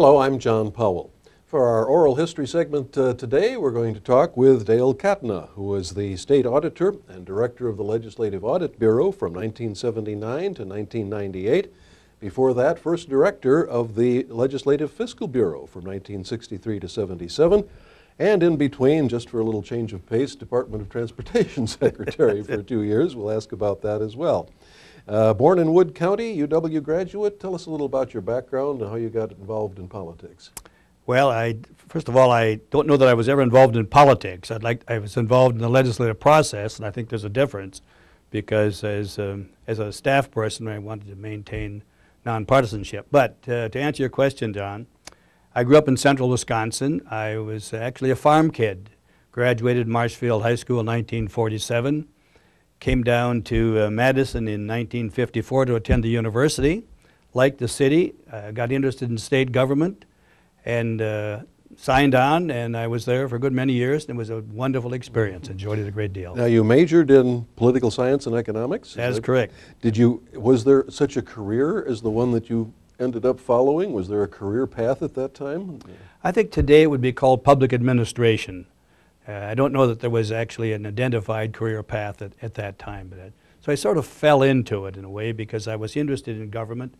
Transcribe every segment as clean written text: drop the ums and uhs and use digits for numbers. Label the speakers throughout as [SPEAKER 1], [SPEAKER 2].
[SPEAKER 1] Hello, I'm John Powell. For our oral history segment today, we're going to talk with Dale Cattanach, who was the state auditor and director of the Legislative Audit Bureau from 1979 to 1998. Before that, first director of the Legislative Fiscal Bureau from 1963 to 77. And in between, just for a little change of pace, Department of Transportation Secretary for 2 years. We'll ask about that as well. Born in Wood County, UW graduate. Tell us a little about your background and how you got involved in politics.
[SPEAKER 2] Well, first of all, I don't know that I was ever involved in politics. I was involved in the legislative process, and I think there's a difference because as a staff person, I wanted to maintain nonpartisanship. But to answer your question, John, I grew up in central Wisconsin. I was actually a farm kid. Graduated Marshfield High School in 1947. Came down to Madison in 1954 to attend the university. Liked the city, got interested in state government, and signed on, and I was there for a good many years, and it was a wonderful experience. Enjoyed it a great deal.
[SPEAKER 1] Now, you majored in political science and economics?
[SPEAKER 2] That is correct.
[SPEAKER 1] Was there such a career as the one that you ended up following? Was there a career path at that time?
[SPEAKER 2] I think today it would be called public administration. I don't know that there was actually an identified career path at that time. So I sort of fell into it in a way because I was interested in government.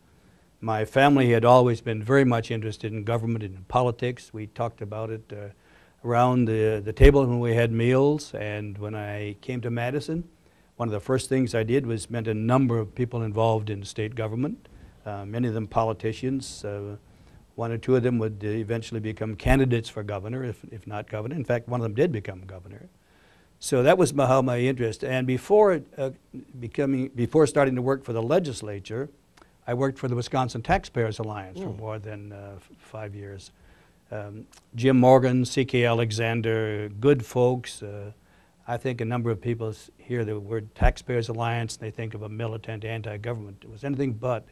[SPEAKER 2] My family had always been very much interested in government and in politics. We talked about it around the table when we had meals. And when I came to Madison, one of the first things I did was met a number of people involved in state government, many of them politicians. One or two of them would eventually become candidates for governor, if not governor. In fact, one of them did become governor. So that was how my interest. And before starting to work for the legislature, I worked for the Wisconsin Taxpayers Alliance for more than 5 years. Jim Morgan, C.K. Alexander, good folks. I think a number of people hear the word Taxpayers Alliance and they think of a militant anti-government. It was anything but.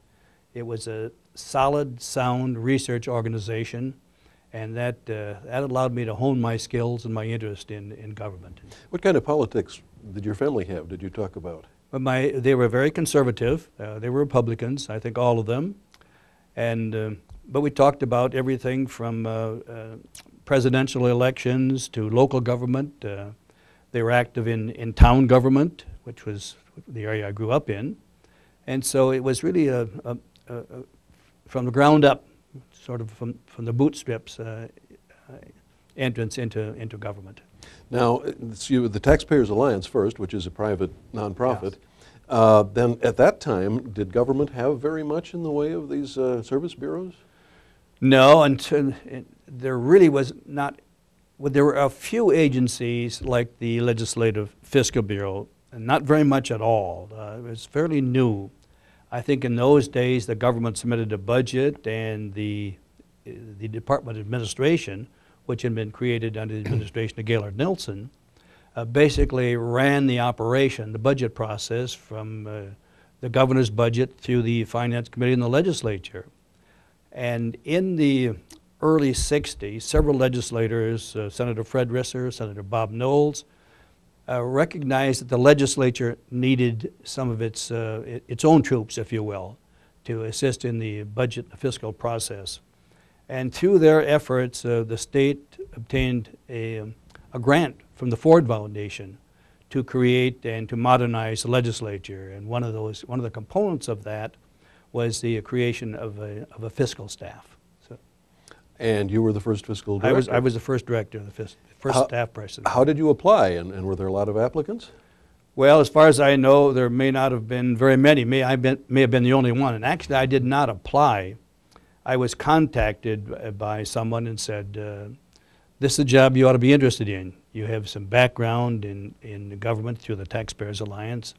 [SPEAKER 2] It was a solid, sound research organization, and that allowed me to hone my skills and my interest in government.
[SPEAKER 1] What kind of politics did your family have? Did you talk about?
[SPEAKER 2] They were very conservative. They were Republicans, I think all of them. But we talked about everything from presidential elections to local government. They were active in town government, which was the area I grew up in. And so it was really from the ground up, sort of from the bootstraps, entrance into government.
[SPEAKER 1] Now, the Taxpayers Alliance first, which is a private nonprofit. Yes. Then at that time, did government have very much in the way of these service bureaus?
[SPEAKER 2] No, and there really was not. Well, there were a few agencies like the Legislative Fiscal Bureau, and not very much at all. It was fairly new. I think in those days the government submitted a budget, and the Department of Administration, which had been created under the administration of Gaylord Nelson, basically ran the operation, the budget process from the governor's budget through the Finance Committee and the legislature. And in the early 60s, several legislators, Senator Fred Risser, Senator Bob Knowles, recognized that the legislature needed some of its own troops, if you will, to assist in the budget and the fiscal process. And through their efforts, the state obtained a grant from the Ford Foundation to create and to modernize the legislature. And one of the components of that was the creation of a fiscal staff.
[SPEAKER 1] And you were the first fiscal director?
[SPEAKER 2] I was the first director, the first staff person.
[SPEAKER 1] How did you apply, and were there a lot of applicants?
[SPEAKER 2] Well, as far as I know, there may not have been very many. May have been the only one. And actually, I did not apply. I was contacted by someone and said, this is a job you ought to be interested in. You have some background in the government through the Taxpayers Alliance.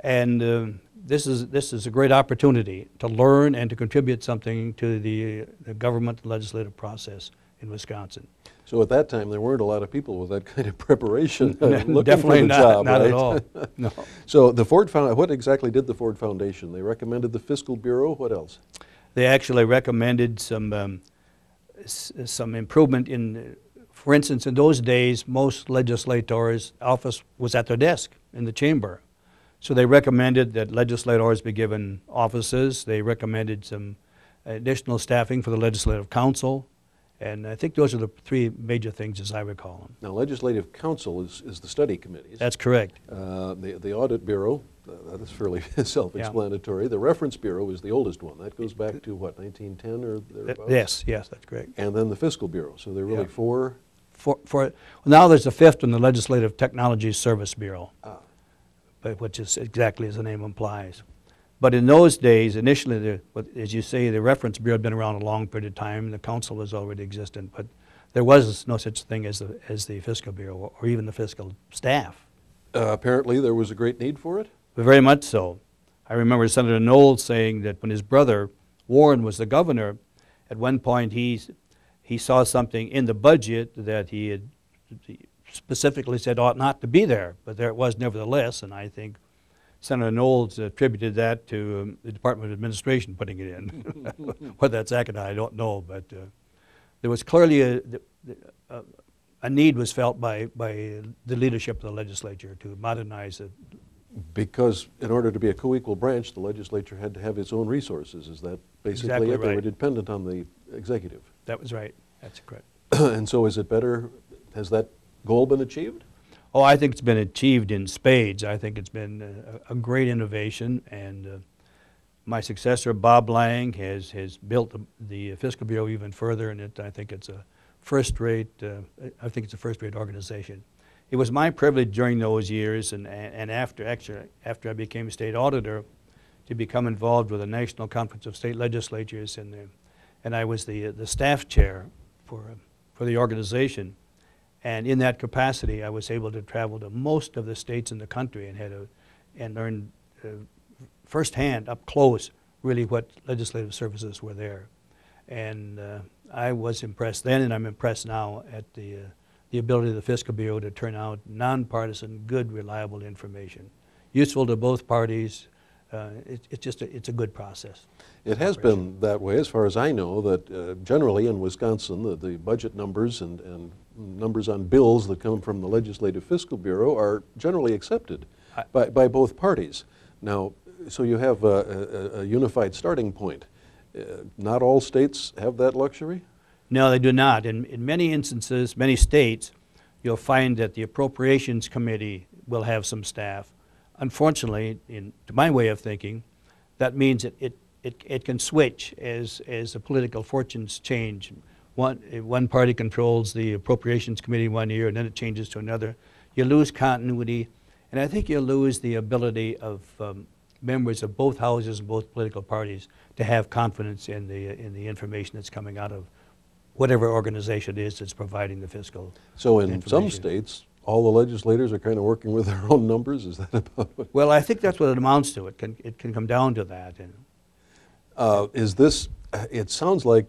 [SPEAKER 2] And this is a great opportunity to learn and to contribute something to the government legislative process in Wisconsin.
[SPEAKER 1] So at that time, there weren't a lot of people with that kind of preparation looking
[SPEAKER 2] Definitely
[SPEAKER 1] for the job,
[SPEAKER 2] not
[SPEAKER 1] right?
[SPEAKER 2] at all. No.
[SPEAKER 1] So the Ford what exactly did the Ford Foundation? They recommended the Fiscal Bureau. What else?
[SPEAKER 2] They actually recommended some improvement in, for instance, in those days, most legislators' office was at their desk in the chamber. So they recommended that legislators be given offices. They recommended some additional staffing for the Legislative Council, and I think those are the three major things as I recall them.
[SPEAKER 1] Now, Legislative Council is the study committees.
[SPEAKER 2] That's correct.
[SPEAKER 1] The Audit Bureau, that is fairly self-explanatory. The Reference Bureau is the oldest one. That goes back to, what, 1910 or thereabouts?
[SPEAKER 2] Yes, that's correct.
[SPEAKER 1] And then the Fiscal Bureau. So there are really four.
[SPEAKER 2] Now there's a fifth one, the Legislative Technology Service Bureau, which is exactly as the name implies. But in those days, initially, as you say, the Reference Bureau had been around a long period of time, and the council was already existent, but there was no such thing as the Fiscal Bureau or even the fiscal staff.
[SPEAKER 1] Apparently there was a great need for it?
[SPEAKER 2] But very much so. I remember Senator Knowles saying that when his brother, Warren, was the governor, at one point he saw something in the budget that he had specifically said ought not to be there, but there it was nevertheless, and I think Senator Knowles attributed that to the Department of Administration putting it in. Whether that's accurate, I don't know, but there was clearly a need was felt by the leadership of the legislature to modernize it.
[SPEAKER 1] Because in order to be a co-equal branch, the legislature had to have its own resources. Is that basically
[SPEAKER 2] Exactly
[SPEAKER 1] it? They were
[SPEAKER 2] right.
[SPEAKER 1] dependent on the executive.
[SPEAKER 2] That was right. That's correct.
[SPEAKER 1] And so is it better, has that goal been achieved?
[SPEAKER 2] Oh, I think it's been achieved in spades. I think it's been a great innovation, and my successor, Bob Lang, has built the Fiscal Bureau even further, and I think it's a first-rate. I think it's a first-rate organization. It was my privilege during those years, and after I became state auditor, to become involved with the National Conference of State Legislatures, and I was the staff chair for the organization. And in that capacity, I was able to travel to most of the states in the country and learn firsthand, up close, really what legislative services were there. And I was impressed then, and I'm impressed now at the ability of the Fiscal Bureau to turn out nonpartisan, good, reliable information, useful to both parties. It's a good process.
[SPEAKER 1] It has been that way, as far as I know, that generally in Wisconsin, the budget numbers and numbers on bills that come from the Legislative Fiscal Bureau are generally accepted by both parties. Now, so you have a unified starting point. Not all states have that luxury?
[SPEAKER 2] No, they do not. In many instances, many states, you'll find that the Appropriations Committee will have some staff. Unfortunately, to my way of thinking, that means it can switch as the political fortunes change. One party controls the Appropriations Committee one year, and then it changes to another. You lose continuity, and I think you lose the ability of members of both houses and both political parties to have confidence in the information that's coming out of whatever organization it is that's providing the fiscal
[SPEAKER 1] So in some states, all the legislators are kind of working with their own numbers? Is that about what?
[SPEAKER 2] Well, I think that's what it amounts to. It can come down to that.
[SPEAKER 1] Is this, it sounds like,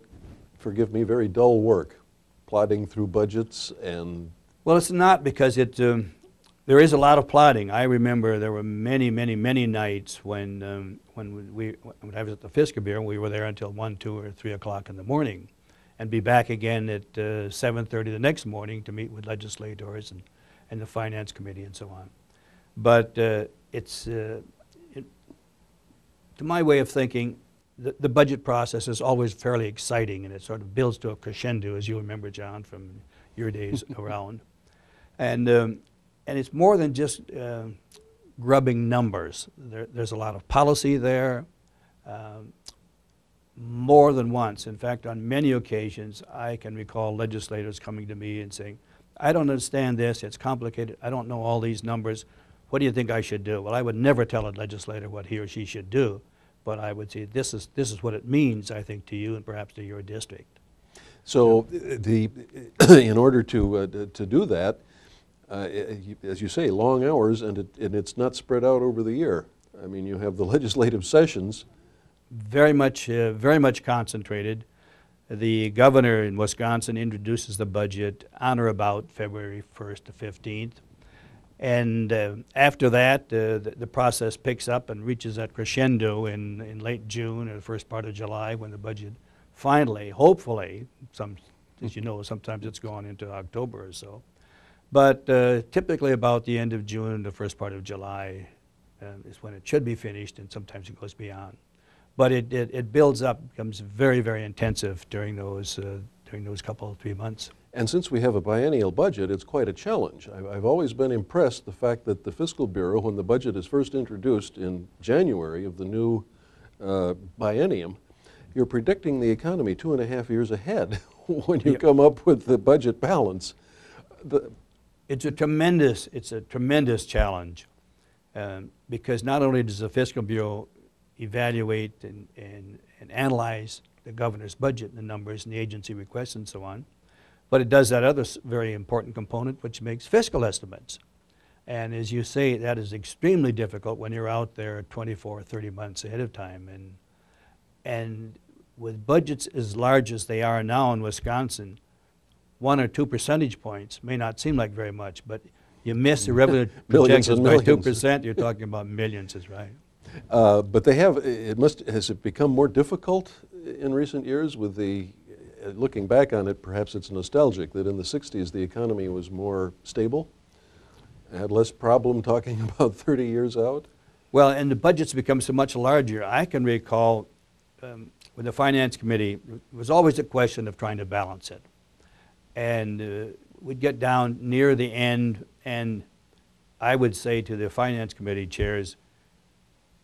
[SPEAKER 1] forgive me, very dull work, plodding through budgets and...
[SPEAKER 2] Well, it's not, because there is a lot of plotting. I remember there were many nights when I was at the Fiscal Bureau, we were there until 1, 2, or 3 o'clock in the morning, and be back again at 7:30 the next morning to meet with legislators and the Finance Committee and so on. But to my way of thinking, the budget process is always fairly exciting, and it sort of builds to a crescendo, as you remember, John, from your days around. And it's more than just grubbing numbers. There's a lot of policy there. More than once, in fact, on many occasions, I can recall legislators coming to me and saying, I don't understand this, it's complicated, I don't know all these numbers, what do you think I should do? Well, I would never tell a legislator what he or she should do, but I would say, this is what it means, I think, to you and perhaps to your district.
[SPEAKER 1] So in order to do that, as you say, long hours, and it's not spread out over the year. I mean, you have the legislative sessions.
[SPEAKER 2] Very much concentrated. The governor in Wisconsin introduces the budget on or about February 1st to 15th. And after that, the process picks up and reaches that crescendo in late June or the first part of July, when the budget finally, hopefully, as you know, sometimes it's gone into October or so. But typically about the end of June and the first part of July is when it should be finished, and sometimes it goes beyond. But it builds up, becomes very, very intensive during those couple of 3 months.
[SPEAKER 1] And since we have a biennial budget, it's quite a challenge. I've always been impressed the fact that the Fiscal Bureau, when the budget is first introduced in January of the new biennium, you're predicting the economy 2.5 years ahead when you come up with the budget balance.
[SPEAKER 2] It's a tremendous challenge because not only does the Fiscal Bureau evaluate and analyze the governor's budget and the numbers and the agency requests and so on, but it does that other very important component, which makes fiscal estimates. And as you say, that is extremely difficult when you're out there 24 or 30 months ahead of time. And with budgets as large as they are now in Wisconsin, 1 or 2 percentage points may not seem like very much, but you miss the revenue projections by 2%, you're talking about millions, is right.
[SPEAKER 1] But they have, has it become more difficult in recent years with the, looking back on it, perhaps it's nostalgic that in the 60s the economy was more stable, had less problem talking about 30 years out?
[SPEAKER 2] Well, and the budgets become so much larger. I can recall with the Finance Committee, it was always a question of trying to balance it. And we'd get down near the end, and I would say to the Finance Committee chairs,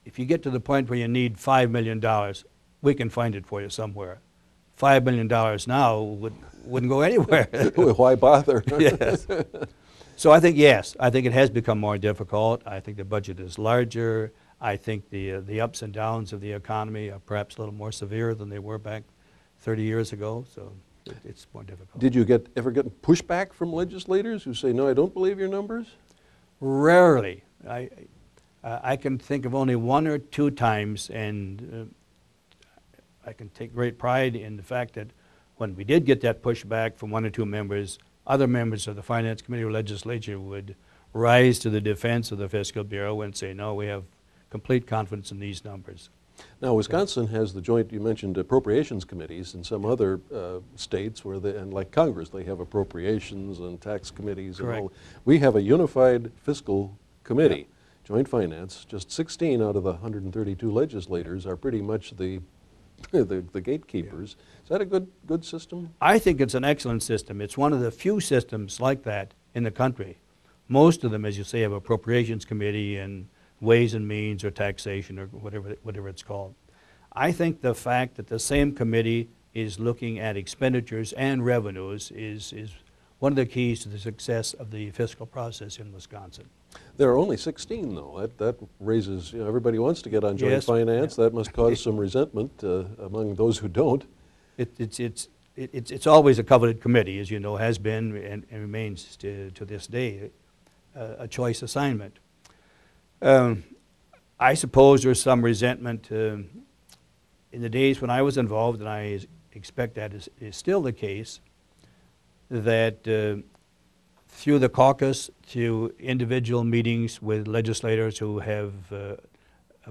[SPEAKER 2] if you get to the point where you need $5 million, we can find it for you somewhere. $5 million now wouldn't go anywhere.
[SPEAKER 1] Why bother?
[SPEAKER 2] Yes. So I think, yes, I think it has become more difficult. I think the budget is larger. I think the ups and downs of the economy are perhaps a little more severe than they were back 30 years ago, so it's more difficult.
[SPEAKER 1] Did you ever get pushback from legislators who say, no, I don't believe your numbers?
[SPEAKER 2] Rarely. I can think of only 1 or 2 times, and I can take great pride in the fact that when we did get that pushback from 1 or 2 members, other members of the Finance Committee or legislature would rise to the defense of the Fiscal Bureau and say, no, we have complete confidence in these numbers.
[SPEAKER 1] Now, Wisconsin has the joint, you mentioned appropriations committees, and some other states where and like Congress, they have appropriations and tax committees.
[SPEAKER 2] Correct.
[SPEAKER 1] And all. We have a unified fiscal committee, joint finance. Just 16 out of the 132 legislators are pretty much the gatekeepers. Yeah. Is that a good system?
[SPEAKER 2] I think it's an excellent system. It's one of the few systems like that in the country. Most of them, as you say, have appropriations committee and Ways and Means or taxation or whatever it's called. I think the fact that the same committee is looking at expenditures and revenues is one of the keys to the success of the fiscal process in Wisconsin.
[SPEAKER 1] There are only 16, though. That raises, everybody wants to get on joint finance. Yeah. That must cause some resentment among those who don't.
[SPEAKER 2] It's always a coveted committee, as you know, has been and remains to this day a choice assignment. I suppose there's some resentment in the days when I was involved, and I expect that is still the case, that through the caucus, through individual meetings with legislators who have a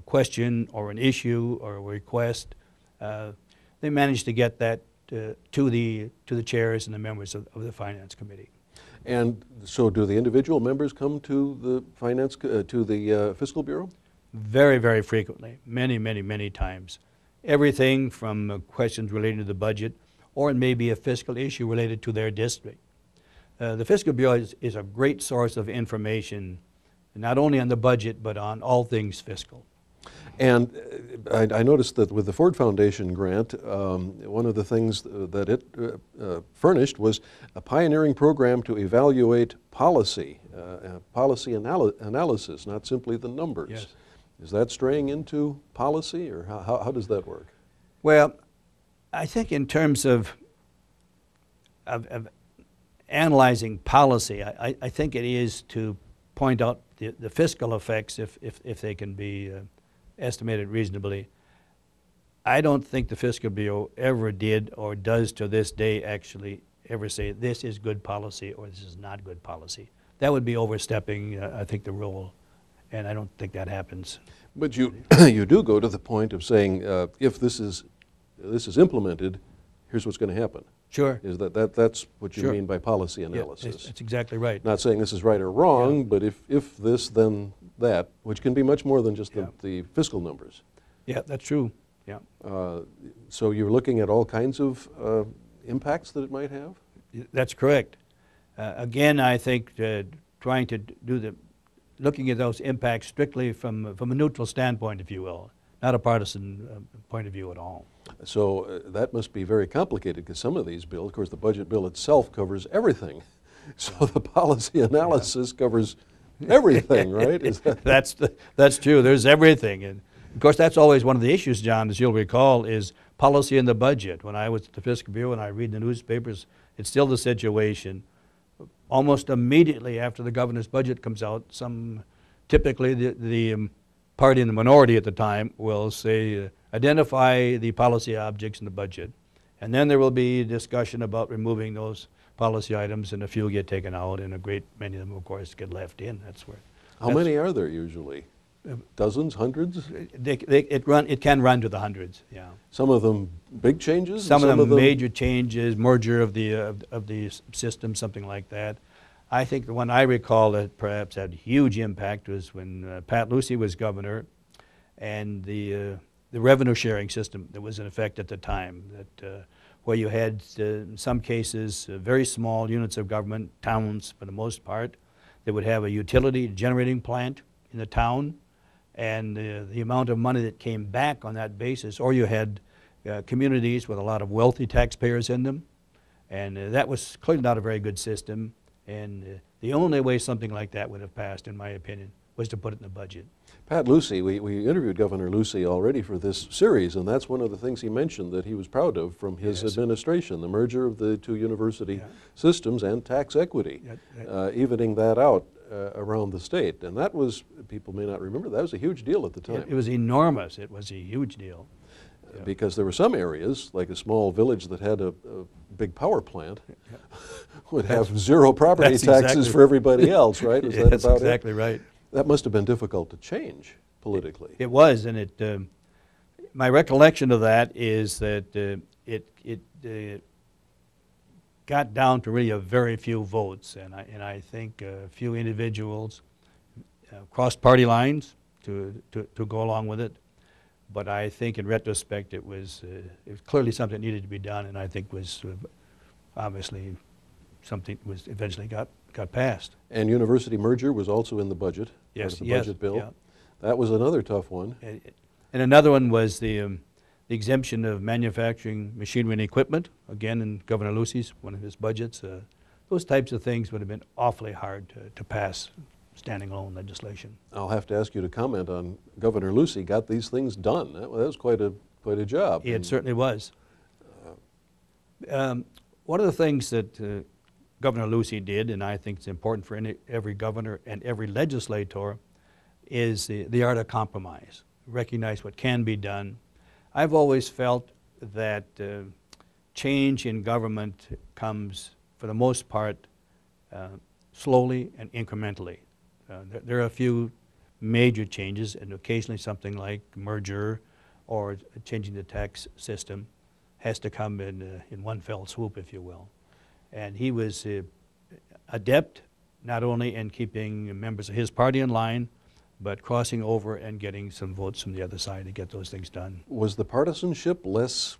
[SPEAKER 2] question or an issue or a request, they managed to get that to the chairs and the members of the Finance Committee.
[SPEAKER 1] And so, do the individual members come to the Fiscal Bureau?
[SPEAKER 2] Very, very frequently, many times. Everything from questions relating to the budget, or it may be a fiscal issue related to their district. The Fiscal Bureau is a great source of information, not only on the budget, but on all things fiscal.
[SPEAKER 1] And I noticed that with the Ford Foundation grant, one of the things that it furnished was a pioneering program to evaluate policy, analysis, not simply the numbers.
[SPEAKER 2] Yes.
[SPEAKER 1] Is that straying into policy, or how does that work?
[SPEAKER 2] Well, I think in terms of analyzing policy, I think it is to point out the fiscal effects if they can be estimated reasonably. I don't think the Fiscal Bureau ever did or does to this day actually ever say this is good policy or this is not good policy. That would be overstepping, I think, the rule, and I don't think that happens.
[SPEAKER 1] But you you do go to the point of saying if this is implemented, here's what's going to happen.
[SPEAKER 2] Sure.
[SPEAKER 1] Is that's what you
[SPEAKER 2] Sure.
[SPEAKER 1] mean by policy analysis?
[SPEAKER 2] Yeah, that's exactly right.
[SPEAKER 1] Not saying this is right or wrong, yeah. But if this, then that, which can be much more than just
[SPEAKER 2] yeah.
[SPEAKER 1] the fiscal numbers.
[SPEAKER 2] Yeah, that's true. Yeah.
[SPEAKER 1] So you're looking at all kinds of impacts that it might have?
[SPEAKER 2] That's correct. Again, I think trying to looking at those impacts strictly from a neutral standpoint, if you will, not a partisan point of view at all.
[SPEAKER 1] So that must be very complicated because some of these bills, of course, the budget bill itself covers everything. So the policy analysis covers everything, right? Is that
[SPEAKER 2] That's true. There's everything. And of course, that's always one of the issues, John, as you'll recall, is policy in the budget. When I was at the Fiscal Bureau and I read the newspapers, it's still the situation. Almost immediately after the governor's budget comes out, typically the party in the minority at the time will say, identify the policy objects in the budget. And then there will be discussion about removing those policy items, and a few get taken out, and a great many of them, of course, get left in.
[SPEAKER 1] How many are there usually? Dozens, hundreds?
[SPEAKER 2] It can run to the hundreds, yeah.
[SPEAKER 1] Some of them big changes?
[SPEAKER 2] Some of them major changes, merger of the system, something like that. I think the one I recall that perhaps had huge impact was when Pat Lucey was governor, and the revenue sharing system that was in effect at the time, where you had, in some cases, very small units of government, towns for the most part, that would have a utility generating plant in the town, and the amount of money that came back on that basis, or you had communities with a lot of wealthy taxpayers in them, and that was clearly not a very good system, and the only way something like that would have passed, in my opinion, was to put it in the budget.
[SPEAKER 1] Pat Lucey, we interviewed Governor Lucey already for this series, and that's one of the things he mentioned that he was proud of from his administration, the merger of the two university systems and tax equity, evening that out around the state. And that was, people may not remember, that was a huge deal at the time.
[SPEAKER 2] It was enormous. It was a huge deal.
[SPEAKER 1] Because there were some areas, like a small village that had a big power plant, would have zero property taxes for everybody else, right? Was that
[SPEAKER 2] that's
[SPEAKER 1] about
[SPEAKER 2] exactly
[SPEAKER 1] it?
[SPEAKER 2] right.
[SPEAKER 1] That must have been difficult to change politically.
[SPEAKER 2] It was, and my recollection of that is that it got down to really a very few votes, and I think a few individuals crossed party lines to go along with it. But I think in retrospect it was clearly something that needed to be done, and I think was obviously something was eventually got passed.
[SPEAKER 1] And university merger was also in the budget,
[SPEAKER 2] yes,
[SPEAKER 1] part of the budget bill.
[SPEAKER 2] Yeah.
[SPEAKER 1] That was another tough one.
[SPEAKER 2] And another one was the exemption of manufacturing machinery and equipment, again in Governor Lucey's, one of his budgets. Those types of things would have been awfully hard to pass standing alone legislation.
[SPEAKER 1] I'll have to ask you to comment on Governor Lucey got these things done. That was quite a job.
[SPEAKER 2] It certainly was. One of the things that Governor Lucey did, and I think it's important for every governor and every legislator, is the art of compromise. Recognize what can be done. I've always felt that change in government comes, for the most part, slowly and incrementally. There are a few major changes, and occasionally something like merger or changing the tax system has to come in one fell swoop, if you will. And he was adept not only in keeping members of his party in line, but crossing over and getting some votes from the other side to get those things done.
[SPEAKER 1] Was the partisanship less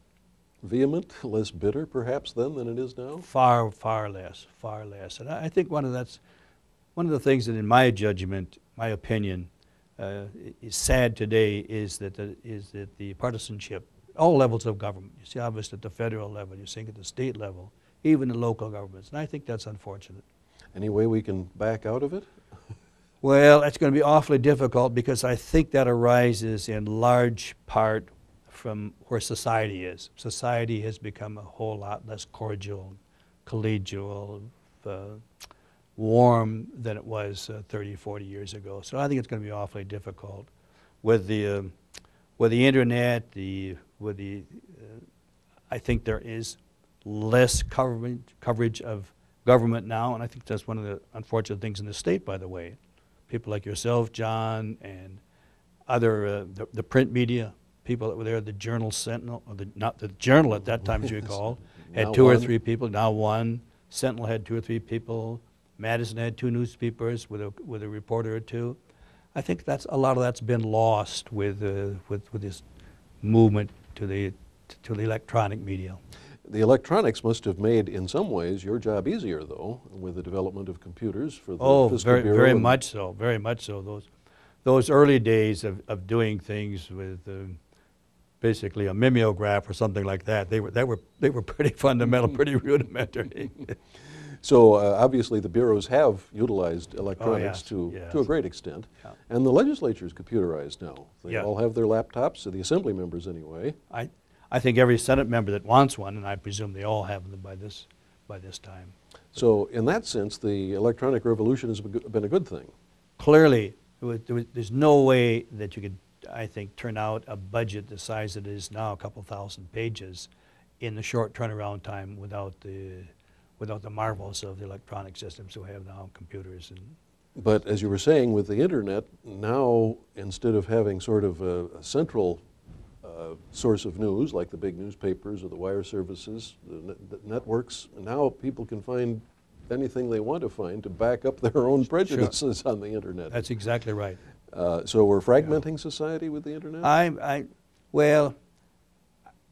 [SPEAKER 1] vehement, less bitter perhaps then than it is now?
[SPEAKER 2] Far, far less, far less. And I think one of the things that, in my judgment, my opinion, is sad today is that the partisanship, all levels of government, you see obviously at the federal level, you're seeing at the state level, even the local governments, and I think that's unfortunate.
[SPEAKER 1] Any way we can back out of it?
[SPEAKER 2] Well, it's going to be awfully difficult because I think that arises in large part from where society is. Society has become a whole lot less cordial, collegial, warm than it was 30, 40 years ago. So I think it's going to be awfully difficult with the internet. I think there is less coverage of government now, and I think that's one of the unfortunate things in the state, by the way. People like yourself, John, and other the print media, people that were there, the Journal Sentinel, or not the Journal at that time, as you recall, had two or three people. Now one. Sentinel had 2 or 3 people. Madison had 2 newspapers with a reporter or 2. I think a lot of that's been lost with this movement to the electronic media.
[SPEAKER 1] The electronics must have made, in some ways, your job easier, though, with the development of computers for the Fiscal
[SPEAKER 2] very,
[SPEAKER 1] Bureau.
[SPEAKER 2] very much so, very much so. Those early days of doing things with basically a mimeograph or something like that, they were pretty fundamental, pretty rudimentary.
[SPEAKER 1] So obviously the bureaus have utilized electronics
[SPEAKER 2] Oh, yes,
[SPEAKER 1] to a great extent.
[SPEAKER 2] Yeah.
[SPEAKER 1] And the legislature is computerized now. They
[SPEAKER 2] Yeah.
[SPEAKER 1] all have their laptops, so the assembly members anyway.
[SPEAKER 2] I think every Senate member that wants one, and I presume they all have them by this time.
[SPEAKER 1] So in that sense, the electronic revolution has been a good thing.
[SPEAKER 2] Clearly, there's no way that you could, I think, turn out a budget the size it is now, a couple thousand pages, in the short turnaround time without the marvels of the electronic systems we have now, computers.
[SPEAKER 1] But as you were saying, with the internet, now instead of having sort of a central source of news, like the big newspapers or the wire services, the networks, now people can find anything they want to find to back up their own prejudices on the internet.
[SPEAKER 2] That's exactly right.
[SPEAKER 1] So we're fragmenting society with the internet?
[SPEAKER 2] Well,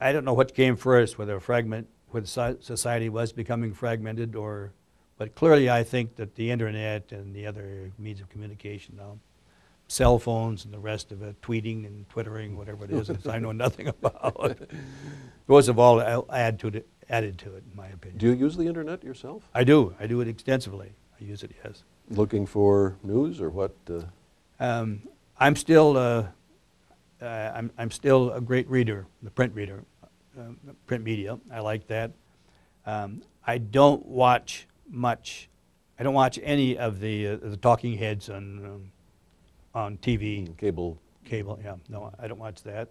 [SPEAKER 2] I don't know what came first, whether society was becoming fragmented but clearly I think that the internet and the other means of communication now, cell phones and the rest of it, tweeting and twittering, whatever it is, I know nothing about. Those have all added to it, in my opinion.
[SPEAKER 1] Do you use the internet yourself?
[SPEAKER 2] I do. I do it extensively. I use it, yes.
[SPEAKER 1] Looking for news or what?
[SPEAKER 2] I'm still a great reader, the print reader, print media. I like that. I don't watch much. I don't watch any of the talking heads on TV.
[SPEAKER 1] Cable.
[SPEAKER 2] Yeah. No, I don't watch that.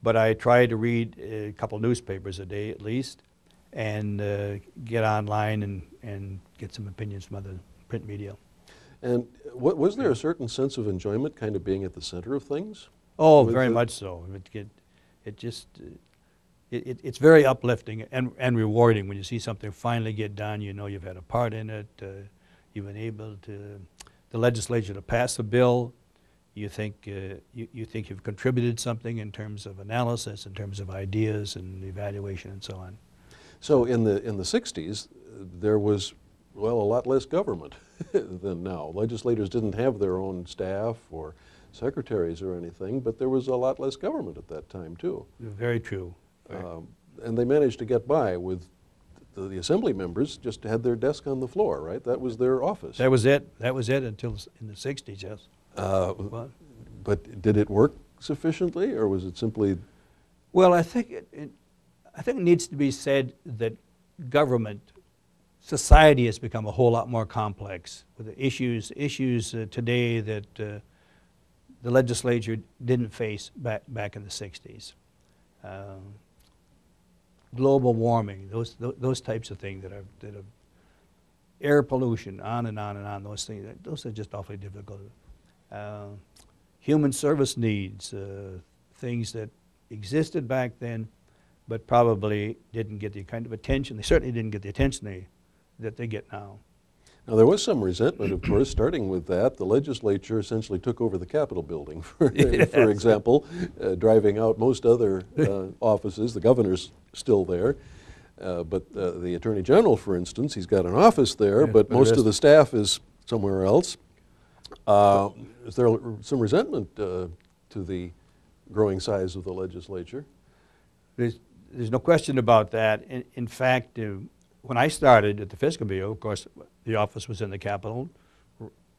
[SPEAKER 2] But I try to read a couple newspapers a day at least, and get online and get some opinions from other print media.
[SPEAKER 1] And was there a certain sense of enjoyment kind of being at the center of things?
[SPEAKER 2] Oh, very much so. It's very uplifting and rewarding when you see something finally get done. You know you've had a part in it. You've been able the legislature to pass a bill. You think you've contributed something in terms of analysis, in terms of ideas and evaluation and so on.
[SPEAKER 1] So in the 60s, there was, well, a lot less government than now. Legislators didn't have their own staff or secretaries or anything, but there was a lot less government at that time too.
[SPEAKER 2] Very true.
[SPEAKER 1] And they managed to get by with the assembly members just had their desk on the floor, right? That was their office.
[SPEAKER 2] That was it. That was it until in the 60s, yes.
[SPEAKER 1] But did it work sufficiently, or was it simply?
[SPEAKER 2] Well, I think it needs to be said that society has become a whole lot more complex with the issues today that the legislature didn't face back in the 60s. Global warming, those types of things that have air pollution, on and on and on. Those are just awfully difficult. Human service needs, things that existed back then, but probably didn't get the kind of attention. They certainly didn't get the attention that they get now.
[SPEAKER 1] Now, there was some resentment, of course, starting with that. The legislature essentially took over the Capitol building, for example, driving out most other offices. The governor's still there. But the Attorney General, for instance, he's got an office there, but most of the staff is somewhere else. Is there some resentment to the growing size of the legislature?
[SPEAKER 2] There's no question about that. In fact, when I started at the Fiscal Bureau, of course, the office was in the Capitol.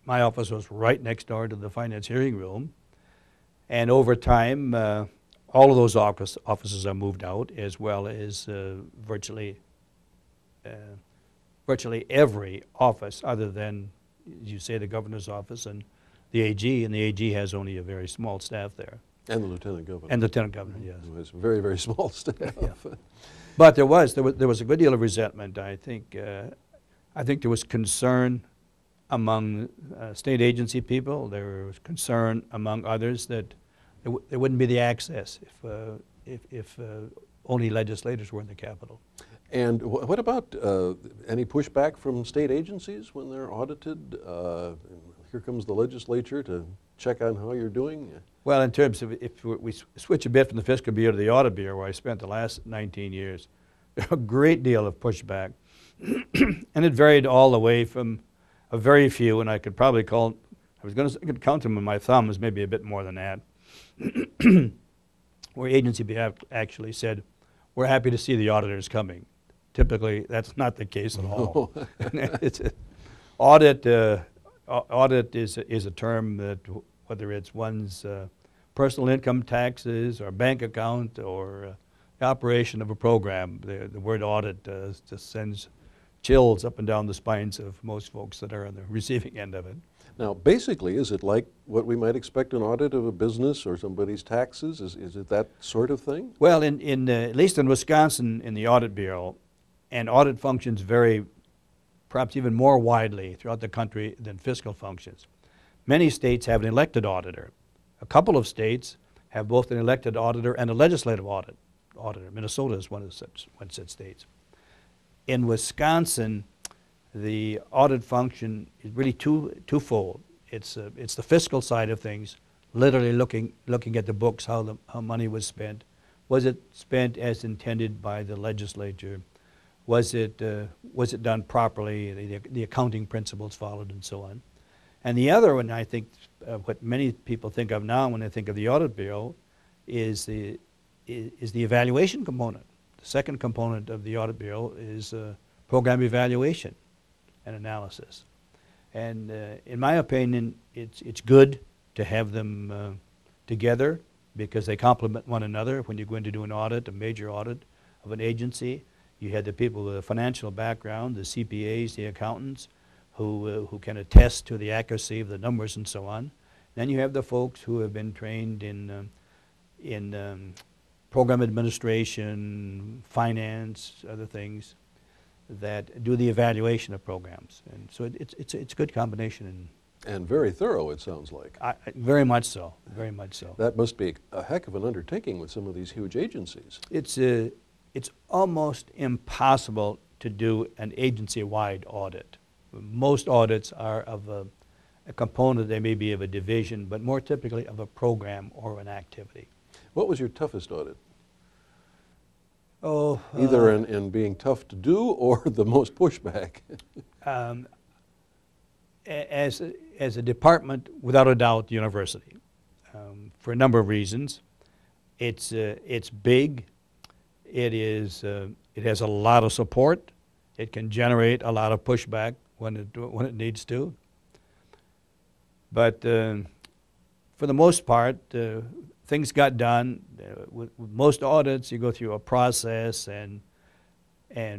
[SPEAKER 2] My office was right next door to the Finance Hearing Room. And over time, all of those offices are moved out, as well as virtually every office other than, as you say, the governor's office and the AG, and the AG has only a very small staff there. And the lieutenant governor. And the lieutenant governor, yes.
[SPEAKER 1] Who has very, very small staff.
[SPEAKER 2] Yeah. But there was a good deal of resentment. I think there was concern among state agency people. There was concern among others that there wouldn't be the access if only legislators were in the Capitol.
[SPEAKER 1] And what about any pushback from state agencies when they're audited? here comes the legislature to check on how you're doing?
[SPEAKER 2] Well, in terms of, if we switch a bit from the Fiscal Bureau to the Audit Bureau, where I spent the last 19 years, there was a great deal of pushback. And it varied all the way from a very few, and I could probably call, I could count them with my thumbs, maybe a bit more than that, where agency actually said, we're happy to see the auditors coming. Typically, that's not the case at all. Audit is a term that, whether it's one's personal income taxes or bank account or the operation of a program, the word audit just sends chills up and down the spines of most folks that are on the receiving end of it.
[SPEAKER 1] Now, basically, is it like what we might expect an audit of a business or somebody's taxes? Is it that sort of thing?
[SPEAKER 2] Well, at least in Wisconsin, in the Audit Bureau, and audit functions vary perhaps even more widely throughout the country than fiscal functions. Many states have an elected auditor. A couple of states have both an elected auditor and a legislative auditor. Minnesota is one of such states. In Wisconsin, the audit function is really twofold. It's the fiscal side of things, literally looking at the books, how money was spent. Was it spent as intended by the legislature? Was it done properly? The accounting principles followed, and so on. And the other one, I think, what many people think of now when they think of the Audit Bureau, is the evaluation component. The second component of the Audit Bureau is program evaluation and analysis. And in my opinion, it's good to have them together, because they complement one another. When you go in to do an audit, a major audit of an agency, you had the people with a financial background, the CPAs, the accountants, who can attest to the accuracy of the numbers and so on. Then you have the folks who have been trained in program administration, finance, other things, that do the evaluation of programs. And so it's a good combination.
[SPEAKER 1] And very thorough, it sounds like.
[SPEAKER 2] Very much so, very much so.
[SPEAKER 1] That must be a heck of an undertaking with some of these huge agencies.
[SPEAKER 2] It's almost impossible to do an agency-wide audit. Most audits are of a component, they may be of a division, but more typically of a program or an activity.
[SPEAKER 1] What was your toughest audit?
[SPEAKER 2] Oh,
[SPEAKER 1] either in being tough to do or the most pushback.
[SPEAKER 2] As a department, without a doubt, the university, for a number of reasons. It's big. It has a lot of support. It can generate a lot of pushback when it needs to. But for the most part, things got done. With most audits, you go through a process, and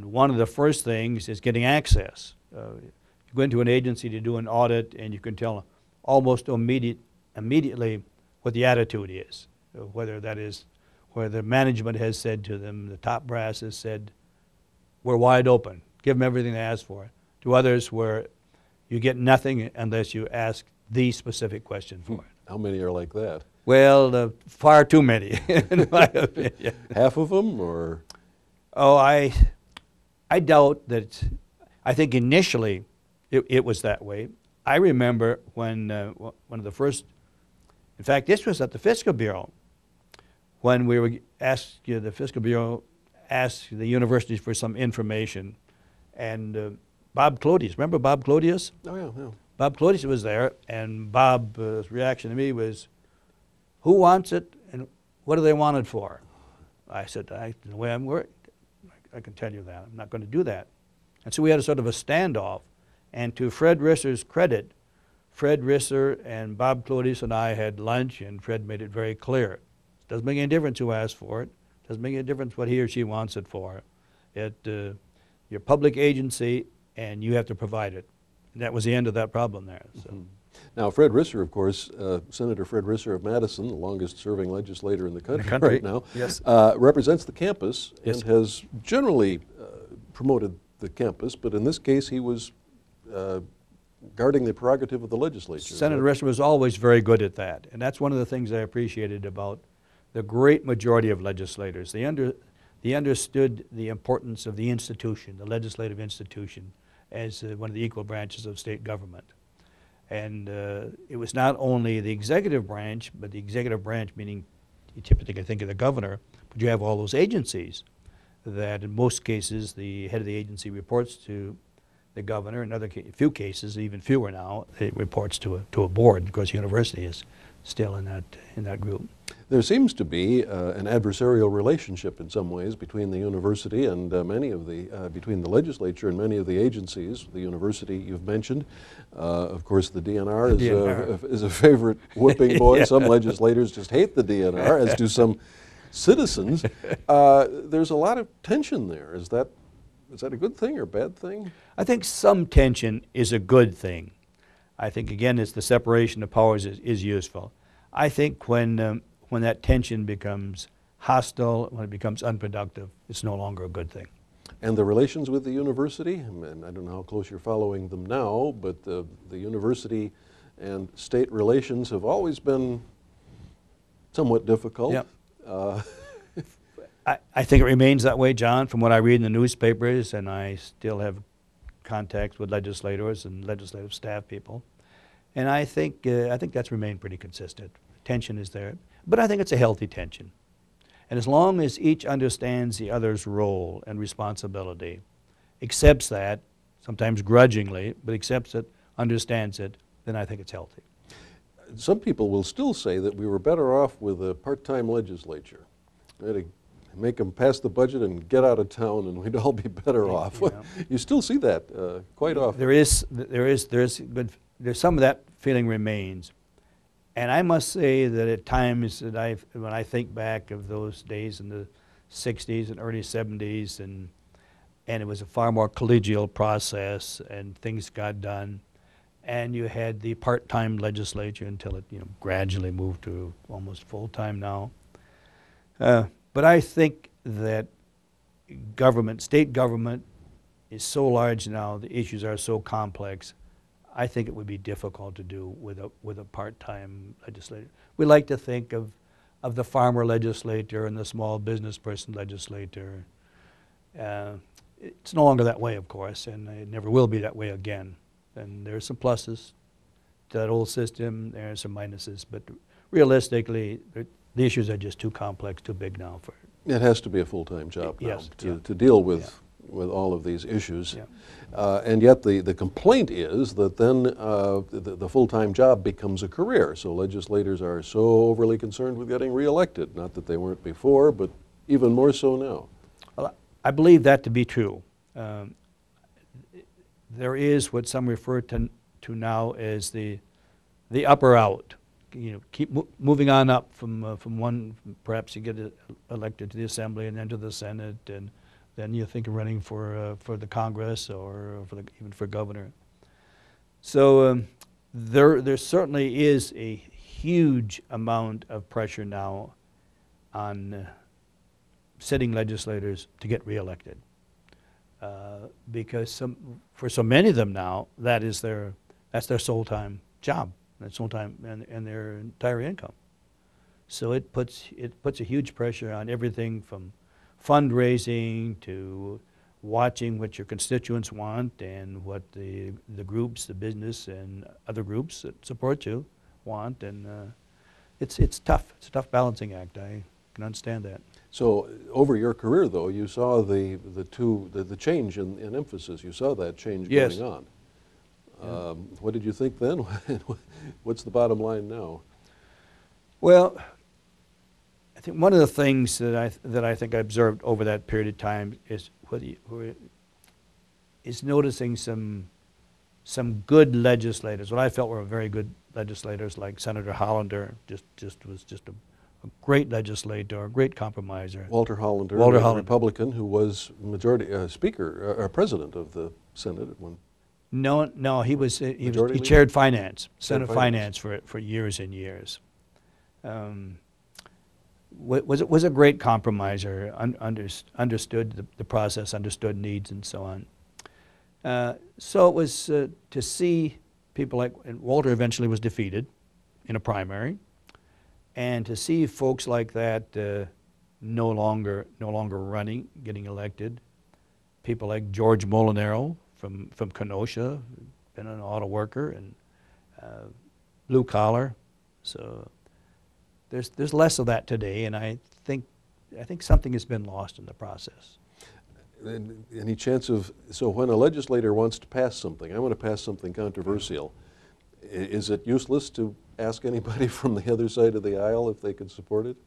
[SPEAKER 2] one of the first things is getting access. You go into an agency to do an audit, and you can tell almost immediately what the attitude is, whether that is where the management has said to them, the top brass has said, we're wide open, give them everything they ask for. To others, where you get nothing unless you ask the specific question for it.
[SPEAKER 1] How many are like that?
[SPEAKER 2] Well, far too many, in my opinion.
[SPEAKER 1] Half of them, or?
[SPEAKER 2] Oh, I doubt that. I think initially it was that way. I remember when one of the first, in fact, this was at the Fiscal Bureau, when we were asked, the Fiscal Bureau asked the universities for some information, and Bob Clodius, remember Bob Clodius? Oh, yeah, yeah. Bob Clodius was there, and Bob's reaction to me was, who wants it, and what do they want it for? I said, the way I'm working, I can tell you that. I'm not going to do that. And so we had a sort of a standoff. And to Fred Risser's credit, Fred Risser and Bob Clodius and I had lunch, and Fred made it very clear. It doesn't make any difference who asks for it. It doesn't make any difference what he or she wants it for. You're a public agency, and you have to provide it. And that was the end of that problem there. So.
[SPEAKER 1] Mm-hmm. Now, Fred Risser, of course, Senator Fred Risser of Madison, the longest-serving legislator in the country right now,
[SPEAKER 2] yes.
[SPEAKER 1] Represents the campus,
[SPEAKER 2] yes.
[SPEAKER 1] And has generally promoted the campus, but in this case he was guarding the prerogative of the legislature.
[SPEAKER 2] Senator Risser was always very good at that, and that's one of the things I appreciated about the great majority of legislators. They understood the importance of the institution, the legislative institution, as one of the equal branches of state government. And it was not only the executive branch, but the executive branch meaning you typically think of the governor, but you have all those agencies that in most cases the head of the agency reports to the governor. In other few cases, even fewer now, it reports to a board. Of course, university is still in that group.
[SPEAKER 1] There seems to be an adversarial relationship in some ways between the university and between the legislature and many of the agencies. The university you've mentioned. Of course, the DNR, is a favorite whooping boy.
[SPEAKER 2] Yeah.
[SPEAKER 1] Some legislators just hate the DNR, as do some citizens. There's a lot of tension there. Is that a good thing or a bad thing?
[SPEAKER 2] I think some tension is a good thing. I think, again, it's the separation of powers is useful. I think when that tension becomes hostile, when it becomes unproductive, it's no longer a good thing.
[SPEAKER 1] And the relations with the university, and I don't know how close you're following them now, but the university and state relations have always been somewhat difficult.
[SPEAKER 2] Yep. I think it remains that way, John, from what I read in the newspapers, and I still have contacts with legislators and legislative staff people. And I think that's remained pretty consistent. Tension is there, but I think it's a healthy tension. And as long as each understands the other's role and responsibility, accepts that, sometimes grudgingly, but accepts it, understands it, then I think it's healthy.
[SPEAKER 1] Some people will still say that we were better off with a part-time legislature. We had to make them pass the budget and get out of town, and we'd all be better off.
[SPEAKER 2] Yeah.
[SPEAKER 1] You still see that quite often.
[SPEAKER 2] There's some of that feeling remains. And I must say that at times that when I think back of those days in the 60s and early 70s, and it was a far more collegial process, and things got done, and you had the part-time legislature until it gradually moved to almost full-time now. But I think that state government is so large now, the issues are so complex, I think it would be difficult to do with a part-time legislator. We like to think of the farmer legislator and the small business person legislator. It's no longer that way, of course, and it never will be that way again. And there are some pluses to that old system, there are some minuses, but realistically, the issues are just too complex, too big now for it.
[SPEAKER 1] It has to be a full-time job now
[SPEAKER 2] Yes,
[SPEAKER 1] to deal with all of these issues.
[SPEAKER 2] Yeah.
[SPEAKER 1] And yet the complaint is that then the full-time job becomes a career. So legislators are so overly concerned with getting reelected. Not that they weren't before, but even more so now.
[SPEAKER 2] Well, I believe that to be true. There is what some refer to now as the upper out. Keep moving on up from one. Perhaps you get elected to the Assembly and then to the Senate, and then you think of running for the Congress or even for governor. So there certainly is a huge amount of pressure now on sitting legislators to get reelected, because for so many of them now that's their sole-time job. That's full time and their entire income. So it puts a huge pressure on everything from fundraising to watching what your constituents want and what the groups, the business and other groups that support you want, and it's tough. It's a tough balancing act. I can understand that.
[SPEAKER 1] So over your career, though, you saw the change in emphasis. You saw that change
[SPEAKER 2] Yes.
[SPEAKER 1] going on. What did you think then? What's the bottom line now?
[SPEAKER 2] Well, I think one of the things that I think I observed over that period of time is noticing some good legislators. What I felt were very good legislators, like Senator Hollander, was just a great legislator, a great compromiser.
[SPEAKER 1] Walter Hollander, a Republican who was majority speaker or president of the Senate at one.
[SPEAKER 2] No, he chaired finance, Senate Finance for years and years. Was a great compromiser, understood the process, understood needs, and so on. So it was to see people like, and Walter eventually was defeated in a primary, and to see folks like that no longer running, getting elected. People like George Molinaro from Kenosha, been an auto worker, and blue collar. So there's less of that today, and I think something has been lost in the process.
[SPEAKER 1] And any chance of, so when a legislator wants to pass something, I want to pass something controversial, is it useless to ask anybody from the other side of the aisle if they could support it?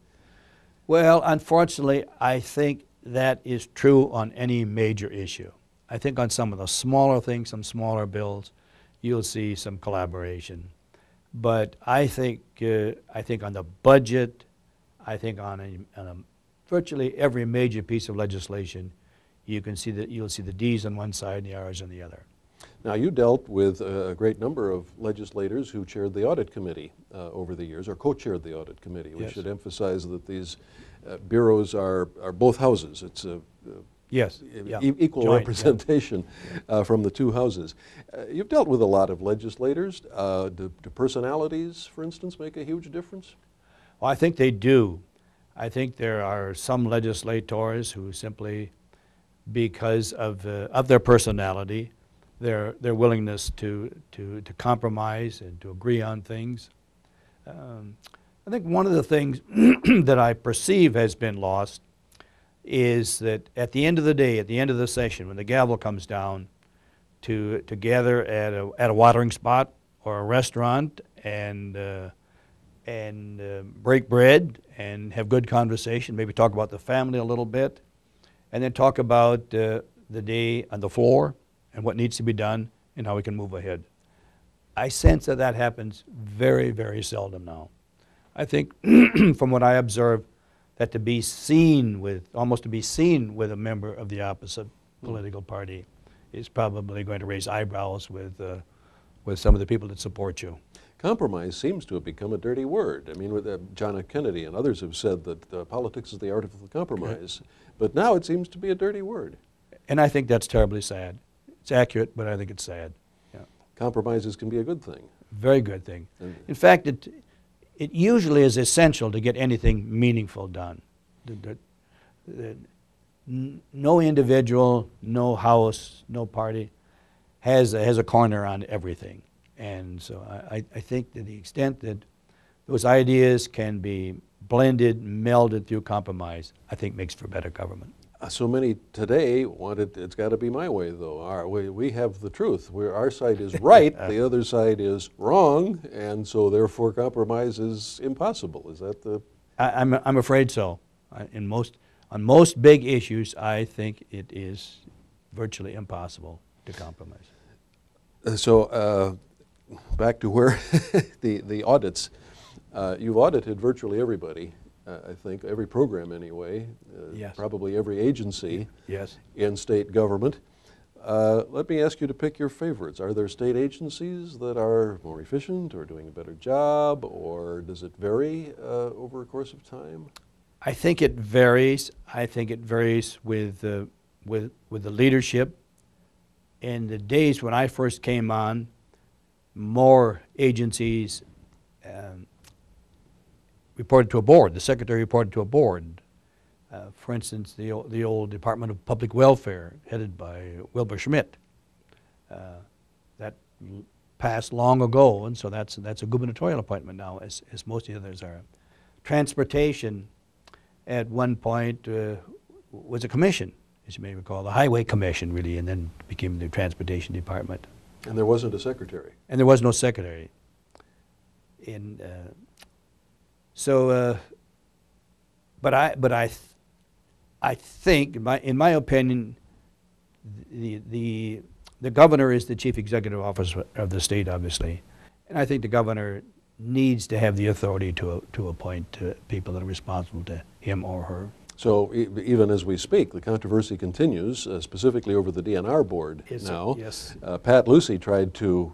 [SPEAKER 2] Well, unfortunately, I think that is true on any major issue. I think on some of the smaller things, some smaller bills, you'll see some collaboration. But I think on the budget, I think on virtually every major piece of legislation, you'll see the D's on one side and the R's on the other.
[SPEAKER 1] Now, you dealt with a great number of legislators who chaired the audit committee over the years, or co-chaired the audit committee. We
[SPEAKER 2] Yes.
[SPEAKER 1] should emphasize that these bureaus are both houses. It's a
[SPEAKER 2] Yes. Yeah.
[SPEAKER 1] equal
[SPEAKER 2] Joint,
[SPEAKER 1] representation from the two houses. You've dealt with a lot of legislators. Do personalities, for instance, make a huge difference?
[SPEAKER 2] Well, I think they do. I think there are some legislators who simply, because of their personality, their willingness to compromise and to agree on things. I think one of the things that I perceive has been lost is that at the end of the day, at the end of the session, when the gavel comes down, to gather at a watering spot or a restaurant and break bread and have good conversation, maybe talk about the family a little bit, and then talk about the day on the floor and what needs to be done and how we can move ahead. I sense that happens very, very seldom now. I think from what I observe, that to be seen with a member of the opposite political party is probably going to raise eyebrows with some of the people that support you.
[SPEAKER 1] Compromise seems to have become a dirty word. I mean, with John F. Kennedy and others have said that politics is the art of compromise, but now it seems to be a dirty word.
[SPEAKER 2] And I think that's terribly sad. It's accurate, but I think it's sad. Yeah.
[SPEAKER 1] Compromises can be a good thing.
[SPEAKER 2] Very good thing. In fact, it usually is essential to get anything meaningful done. No individual, no house, no party has a corner on everything. And so I think to the extent that those ideas can be blended, melded through compromise, I think makes for better government.
[SPEAKER 1] So many today want it's got to be my way, though. We have the truth. Our side is right, the other side is wrong, and so therefore compromise is impossible. Is that the...
[SPEAKER 2] I'm afraid so. On most big issues, I think it is virtually impossible to compromise.
[SPEAKER 1] So back to where the audits. You've audited virtually everybody. I think every program anyway,
[SPEAKER 2] Yes.
[SPEAKER 1] Probably every agency
[SPEAKER 2] Yes.
[SPEAKER 1] in state government. Let me ask you to pick your favorites. Are there state agencies that are more efficient or doing a better job, or does it vary over a course of time?
[SPEAKER 2] I think it varies. I think it varies with the leadership. In the days when I first came on, more agencies reported to a board. The secretary reported to a board. For instance, the old Department of Public Welfare, headed by Wilbur Schmidt. That passed long ago, and so that's a gubernatorial appointment now, as most of the others are. Transportation, at one point, was a commission, as you may recall, the Highway Commission, really, and then became the Transportation Department.
[SPEAKER 1] And there wasn't a secretary.
[SPEAKER 2] And there was no secretary. But I think, in my opinion, the governor is the chief executive officer of the state, obviously, and I think the governor needs to have the authority to appoint people that are responsible to him or her.
[SPEAKER 1] So even as we speak, the controversy continues, specifically over the DNR board now.
[SPEAKER 2] Yes.
[SPEAKER 1] Pat Lucey tried to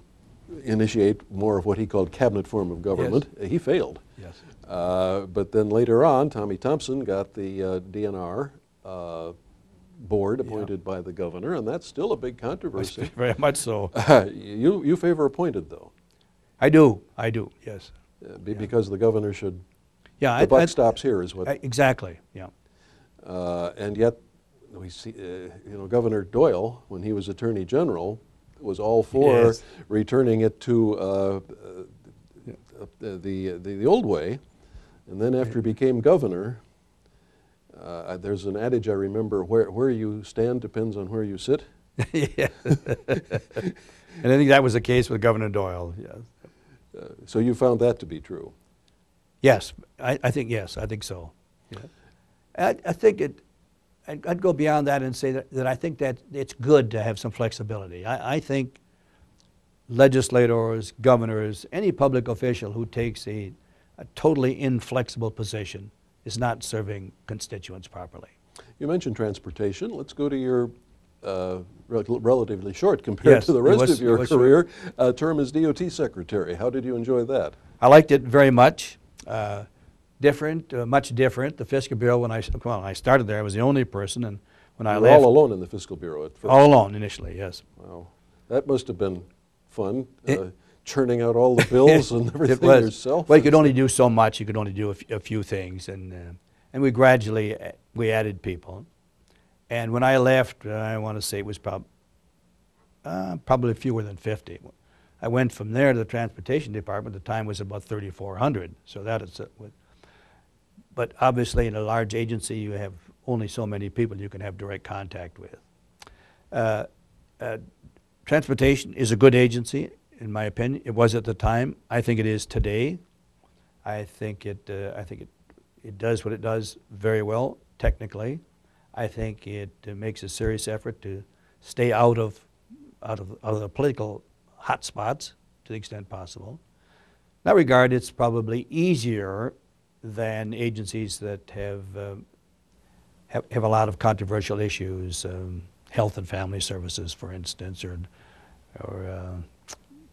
[SPEAKER 1] initiate more of what he called cabinet form of government.
[SPEAKER 2] Yes.
[SPEAKER 1] He failed.
[SPEAKER 2] Yes.
[SPEAKER 1] But then later on, Tommy Thompson got the DNR board appointed by the governor, and that's still a big controversy.
[SPEAKER 2] Very much so.
[SPEAKER 1] You favor appointed, though?
[SPEAKER 2] I do, yes.
[SPEAKER 1] Because the governor should,
[SPEAKER 2] Yeah,
[SPEAKER 1] the buck stops here is what.
[SPEAKER 2] Exactly, yeah.
[SPEAKER 1] And yet, we see, Governor Doyle, when he was Attorney General, was all for
[SPEAKER 2] Yes.
[SPEAKER 1] returning it to the old way, and then after he became governor, there's an adage I remember: where you stand depends on where you sit.
[SPEAKER 2] Yeah. And I think that was the case with Governor Doyle. Yes.
[SPEAKER 1] So you found that to be true.
[SPEAKER 2] Yes, I think yes, I think so. Yeah. I think I'd go beyond that and say that I think that it's good to have some flexibility. I think legislators, governors, any public official who takes a totally inflexible position is not serving constituents properly.
[SPEAKER 1] You mentioned transportation. Let's go to your relatively short compared
[SPEAKER 2] Yes,
[SPEAKER 1] to the
[SPEAKER 2] it
[SPEAKER 1] rest
[SPEAKER 2] was-
[SPEAKER 1] of your
[SPEAKER 2] it was
[SPEAKER 1] career term as DOT secretary. How did you enjoy that?
[SPEAKER 2] I liked it very much. Different, much different. The Fiscal Bureau, when I started there, I was the only person, and when I
[SPEAKER 1] You were
[SPEAKER 2] left,
[SPEAKER 1] all alone in the fiscal bureau at first.
[SPEAKER 2] all alone initially, yes.
[SPEAKER 1] Wow, that must have been fun.
[SPEAKER 2] It-
[SPEAKER 1] Churning out all the bills and
[SPEAKER 2] It
[SPEAKER 1] everything
[SPEAKER 2] was.
[SPEAKER 1] yourself.
[SPEAKER 2] Well, you could only do so much. You could only do a few things, and we gradually we added people. And when I left, I want to say it was probably fewer than 50. I went from there to the transportation department. The time was about 3,400. So that is, but obviously in a large agency, you have only so many people you can have direct contact with. Transportation is a good agency, in my opinion. It was at the time. I think it is today. I think it does what it does very well technically. I think it makes a serious effort to stay out of the political hot spots to the extent possible. In that regard, it's probably easier than agencies that have a lot of controversial issues, health and family services, for instance, or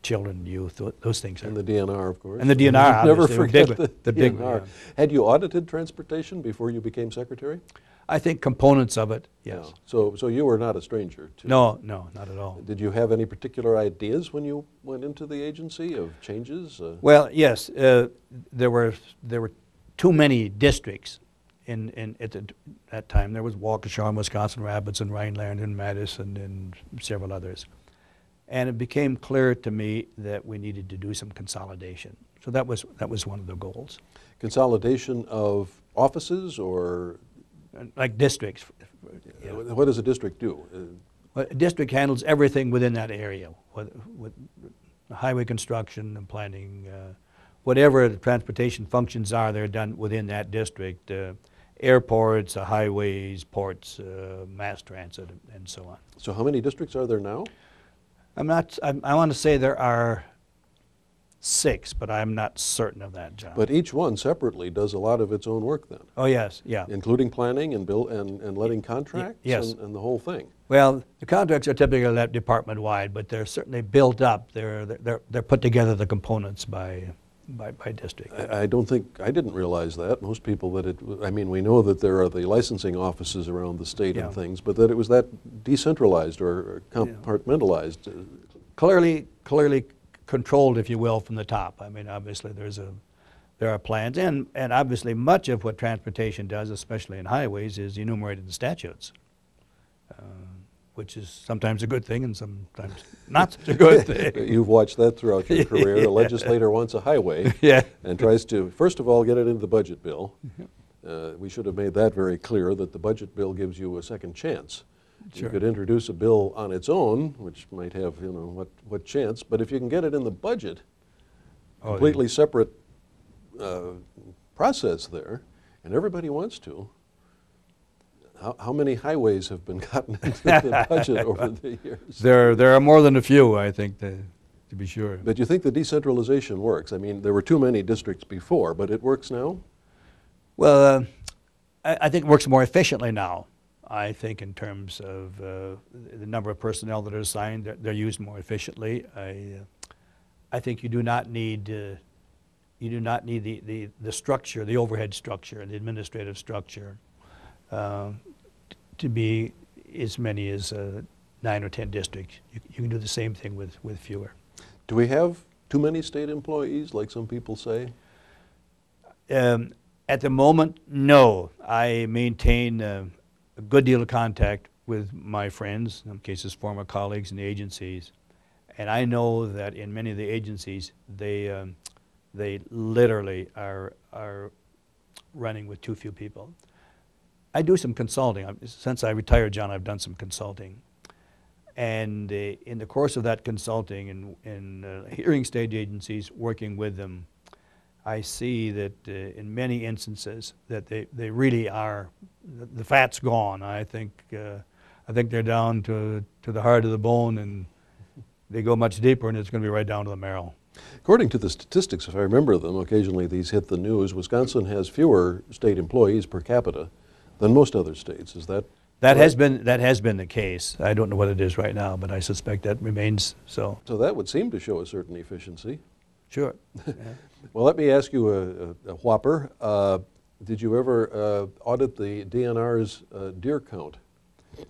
[SPEAKER 2] children, youth, those things.
[SPEAKER 1] And the DNR, of course.
[SPEAKER 2] And the DNR,
[SPEAKER 1] Never
[SPEAKER 2] obviously,
[SPEAKER 1] forget
[SPEAKER 2] the big
[SPEAKER 1] DNR.
[SPEAKER 2] one, yeah.
[SPEAKER 1] Had you audited transportation before you became secretary?
[SPEAKER 2] I think components of it, yes.
[SPEAKER 1] No. So you were not a stranger to.
[SPEAKER 2] No, not at all.
[SPEAKER 1] Did you have any particular ideas when you went into the agency of changes?
[SPEAKER 2] Well, yes, there were too many districts at that time. There was Waukesha, Wisconsin Rapids, and Rhineland, and Madison, and several others. And it became clear to me that we needed to do some consolidation. So that was one of the goals.
[SPEAKER 1] Consolidation of offices, or
[SPEAKER 2] Like districts. Yeah.
[SPEAKER 1] what does a district do?
[SPEAKER 2] Well, a district handles everything within that area, with highway construction and planning, whatever the transportation functions are, they're done within that district. Airports, highways, ports, mass transit, and so on.
[SPEAKER 1] So how many districts are there now?
[SPEAKER 2] I want to say there are 6, but I'm not certain of that, John.
[SPEAKER 1] But each one separately does a lot of its own work then,
[SPEAKER 2] Oh, yes, yeah.
[SPEAKER 1] including planning and letting contracts
[SPEAKER 2] yes.
[SPEAKER 1] and the whole thing.
[SPEAKER 2] Well, the contracts are typically let department-wide, but they're certainly built up. They're put together, the components, by district.
[SPEAKER 1] I didn't realize that. Most people we know that there are the licensing offices around the state
[SPEAKER 2] Yeah.
[SPEAKER 1] and things, but that it was that decentralized or compartmentalized.
[SPEAKER 2] Clearly controlled, if you will, from the top. I mean, obviously there are plans, and obviously much of what transportation does, especially in highways, is enumerated in statutes, which is sometimes a good thing and sometimes not such a good thing.
[SPEAKER 1] You've watched that throughout your career.
[SPEAKER 2] Yeah.
[SPEAKER 1] A legislator wants a highway
[SPEAKER 2] Yeah.
[SPEAKER 1] and tries to, first of all, get it into the budget bill. We should have made that very clear, that the budget bill gives you a second chance.
[SPEAKER 2] Sure.
[SPEAKER 1] You could introduce a bill on its own, which might have, what chance, but if you can get it in the budget, completely separate process there, and everybody wants to. How many highways have been gotten into the budget over the years?
[SPEAKER 2] There are more than a few, I think, to be sure.
[SPEAKER 1] But you think the decentralization works? I mean, there were too many districts before, but it works now?
[SPEAKER 2] Well, I think it works more efficiently now. I think in terms of the number of personnel that are assigned, they're used more efficiently. I think you do not need the structure, the overhead structure, and the administrative structure to be as many as 9 or 10 districts. You can do the same thing with fewer.
[SPEAKER 1] Do we have too many state employees, like some people say?
[SPEAKER 2] At the moment, no. I maintain a good deal of contact with my friends, in some cases former colleagues in the agencies, And I know that in many of the agencies, they literally are running with too few people. I do some consulting. Since I retired, John, I've done some consulting. And in the course of that consulting in hearing stage agencies, working with them, I see that in many instances that they really are, the fat's gone. I think they're down to the heart of the bone, and they go much deeper, and it's going to be right down to the marrow.
[SPEAKER 1] According to the statistics, if I remember them, occasionally these hit the news, Wisconsin has fewer state employees per capita than most other states. Is that
[SPEAKER 2] That
[SPEAKER 1] right?
[SPEAKER 2] has been the case. I don't know what it is right now, but I suspect that remains so.
[SPEAKER 1] So that would seem to show a certain efficiency.
[SPEAKER 2] Sure. Yeah.
[SPEAKER 1] Well, let me ask you a whopper. Did you ever audit the DNR's deer count?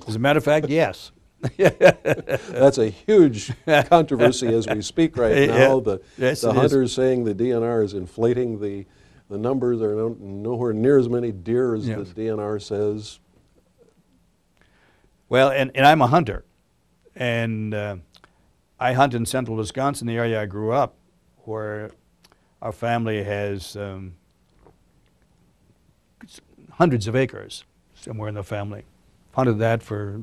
[SPEAKER 2] As a matter of fact, yes.
[SPEAKER 1] That's a huge controversy as we speak right now.
[SPEAKER 2] Yeah. Yes,
[SPEAKER 1] The
[SPEAKER 2] it is.
[SPEAKER 1] hunters saying the DNR is inflating the numbers. There are nowhere near as many deer as
[SPEAKER 2] Yes.
[SPEAKER 1] the DNR says.
[SPEAKER 2] Well, and I'm a hunter, and I hunt in central Wisconsin, the area I grew up, where our family has hundreds of acres somewhere in the family. Hunted that for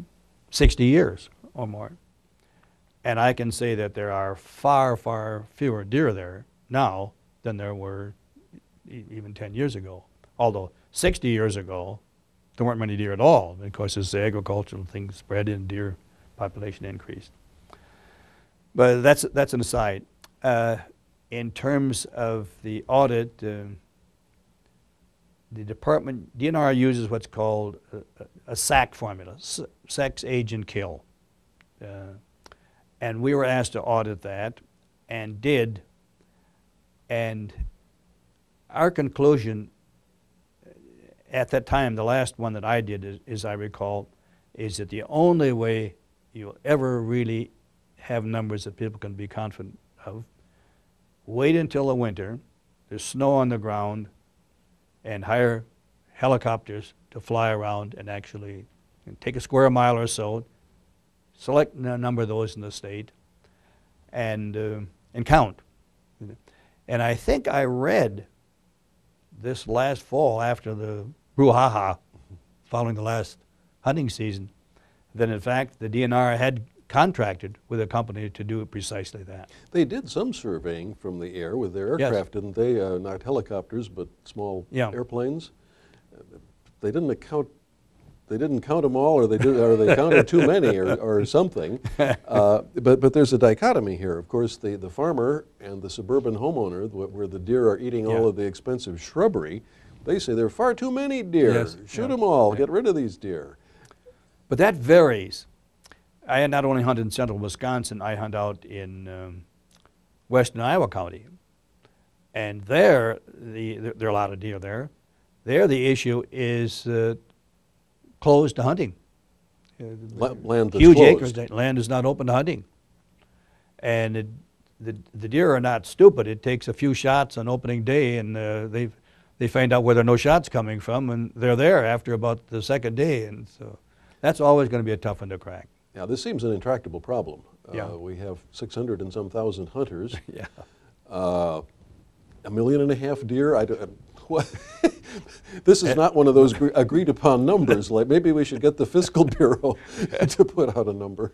[SPEAKER 2] 60 years or more. And I can say that there are far, far fewer deer there now than there were even 10 years ago. Although 60 years ago, there weren't many deer at all. And of course, as the agricultural thing spread in, deer population increased. But that's an aside. In terms of the audit, the department, DNR uses what's called a SAC formula, sex, age, and kill. And we were asked to audit that and did. And our conclusion at that time, the last one that I did, as I recall, is that the only way you'll ever really have numbers that people can be confident of, wait until the winter, there's snow on the ground, and hire helicopters to fly around and actually take a square mile or so, select a number of those in the state, and count. And I think I read this last fall, after the brouhaha following the last hunting season, that in fact the DNR had contracted with a company to do precisely that.
[SPEAKER 1] They did some surveying from the air with their
[SPEAKER 2] Yes.
[SPEAKER 1] aircraft, didn't they? Not helicopters, but small
[SPEAKER 2] Yeah.
[SPEAKER 1] airplanes. They didn't count. They didn't count them all, or they counted too many, or something. But there's a dichotomy here. Of course, the farmer and the suburban homeowner, where the deer are eating all of the expensive shrubbery, they say there are far too many deer.
[SPEAKER 2] Yes.
[SPEAKER 1] Shoot
[SPEAKER 2] Yeah.
[SPEAKER 1] them all.
[SPEAKER 2] Yeah.
[SPEAKER 1] Get rid of these deer.
[SPEAKER 2] But that varies. I not only hunt in central Wisconsin, I hunt out in western Iowa County. And there are a lot of deer there. There the issue is closed to hunting.
[SPEAKER 1] Land that's
[SPEAKER 2] Huge
[SPEAKER 1] closed.
[SPEAKER 2] acres, land is not open to hunting. And the deer are not stupid. It takes a few shots on opening day, and they find out where there are no shots coming from, and they're there after about the second day. And so that's always going to be a tough one to crack.
[SPEAKER 1] Yeah, this seems an intractable problem.
[SPEAKER 2] Yeah.
[SPEAKER 1] We have 600 and some thousand hunters.
[SPEAKER 2] Yeah.
[SPEAKER 1] 1.5 million deer. What? This is not one of those agreed upon numbers. Like maybe we should get the Fiscal Bureau to put out a number.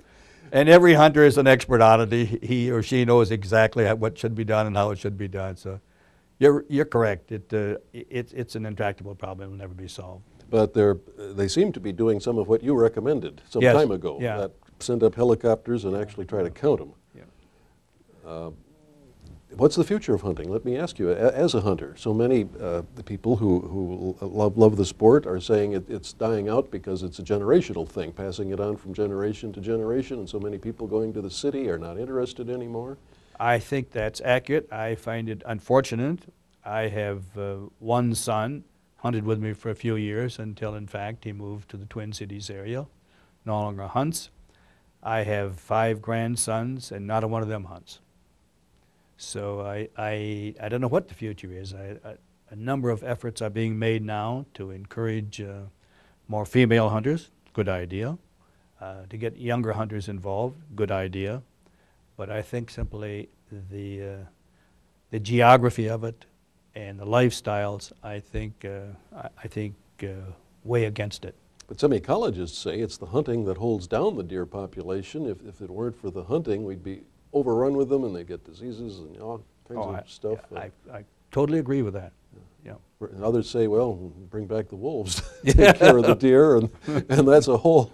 [SPEAKER 2] And every hunter is an expert on it. He or she knows exactly what should be done and how it should be done. So you're correct. It's an intractable problem. It will never be solved.
[SPEAKER 1] But they seem to be doing some of what you recommended some
[SPEAKER 2] Yes.
[SPEAKER 1] time ago.
[SPEAKER 2] Yeah.
[SPEAKER 1] That send up helicopters and actually try to count them.
[SPEAKER 2] Yeah.
[SPEAKER 1] What's the future of hunting? Let me ask you, as a hunter, so many the people who love the sport are saying it's dying out because it's a generational thing, passing it on from generation to generation, and so many people going to the city are not interested anymore.
[SPEAKER 2] I think that's accurate. I find it unfortunate. I have one son, hunted with me for a few years until, in fact, he moved to the Twin Cities area, no longer hunts. I have 5 grandsons, and not a one of them hunts. So I don't know what the future is. A number of efforts are being made now to encourage more female hunters, good idea. To get younger hunters involved, good idea. but I think simply the geography of it and the lifestyles, I think weigh against it.
[SPEAKER 1] But some ecologists say it's the hunting that holds down the deer population. If it weren't for the hunting, we'd be overrun with them and they get diseases and all kinds of stuff.
[SPEAKER 2] I totally agree with that. Yeah.
[SPEAKER 1] And others say, well, bring back the wolves, take care of the deer, and that's a whole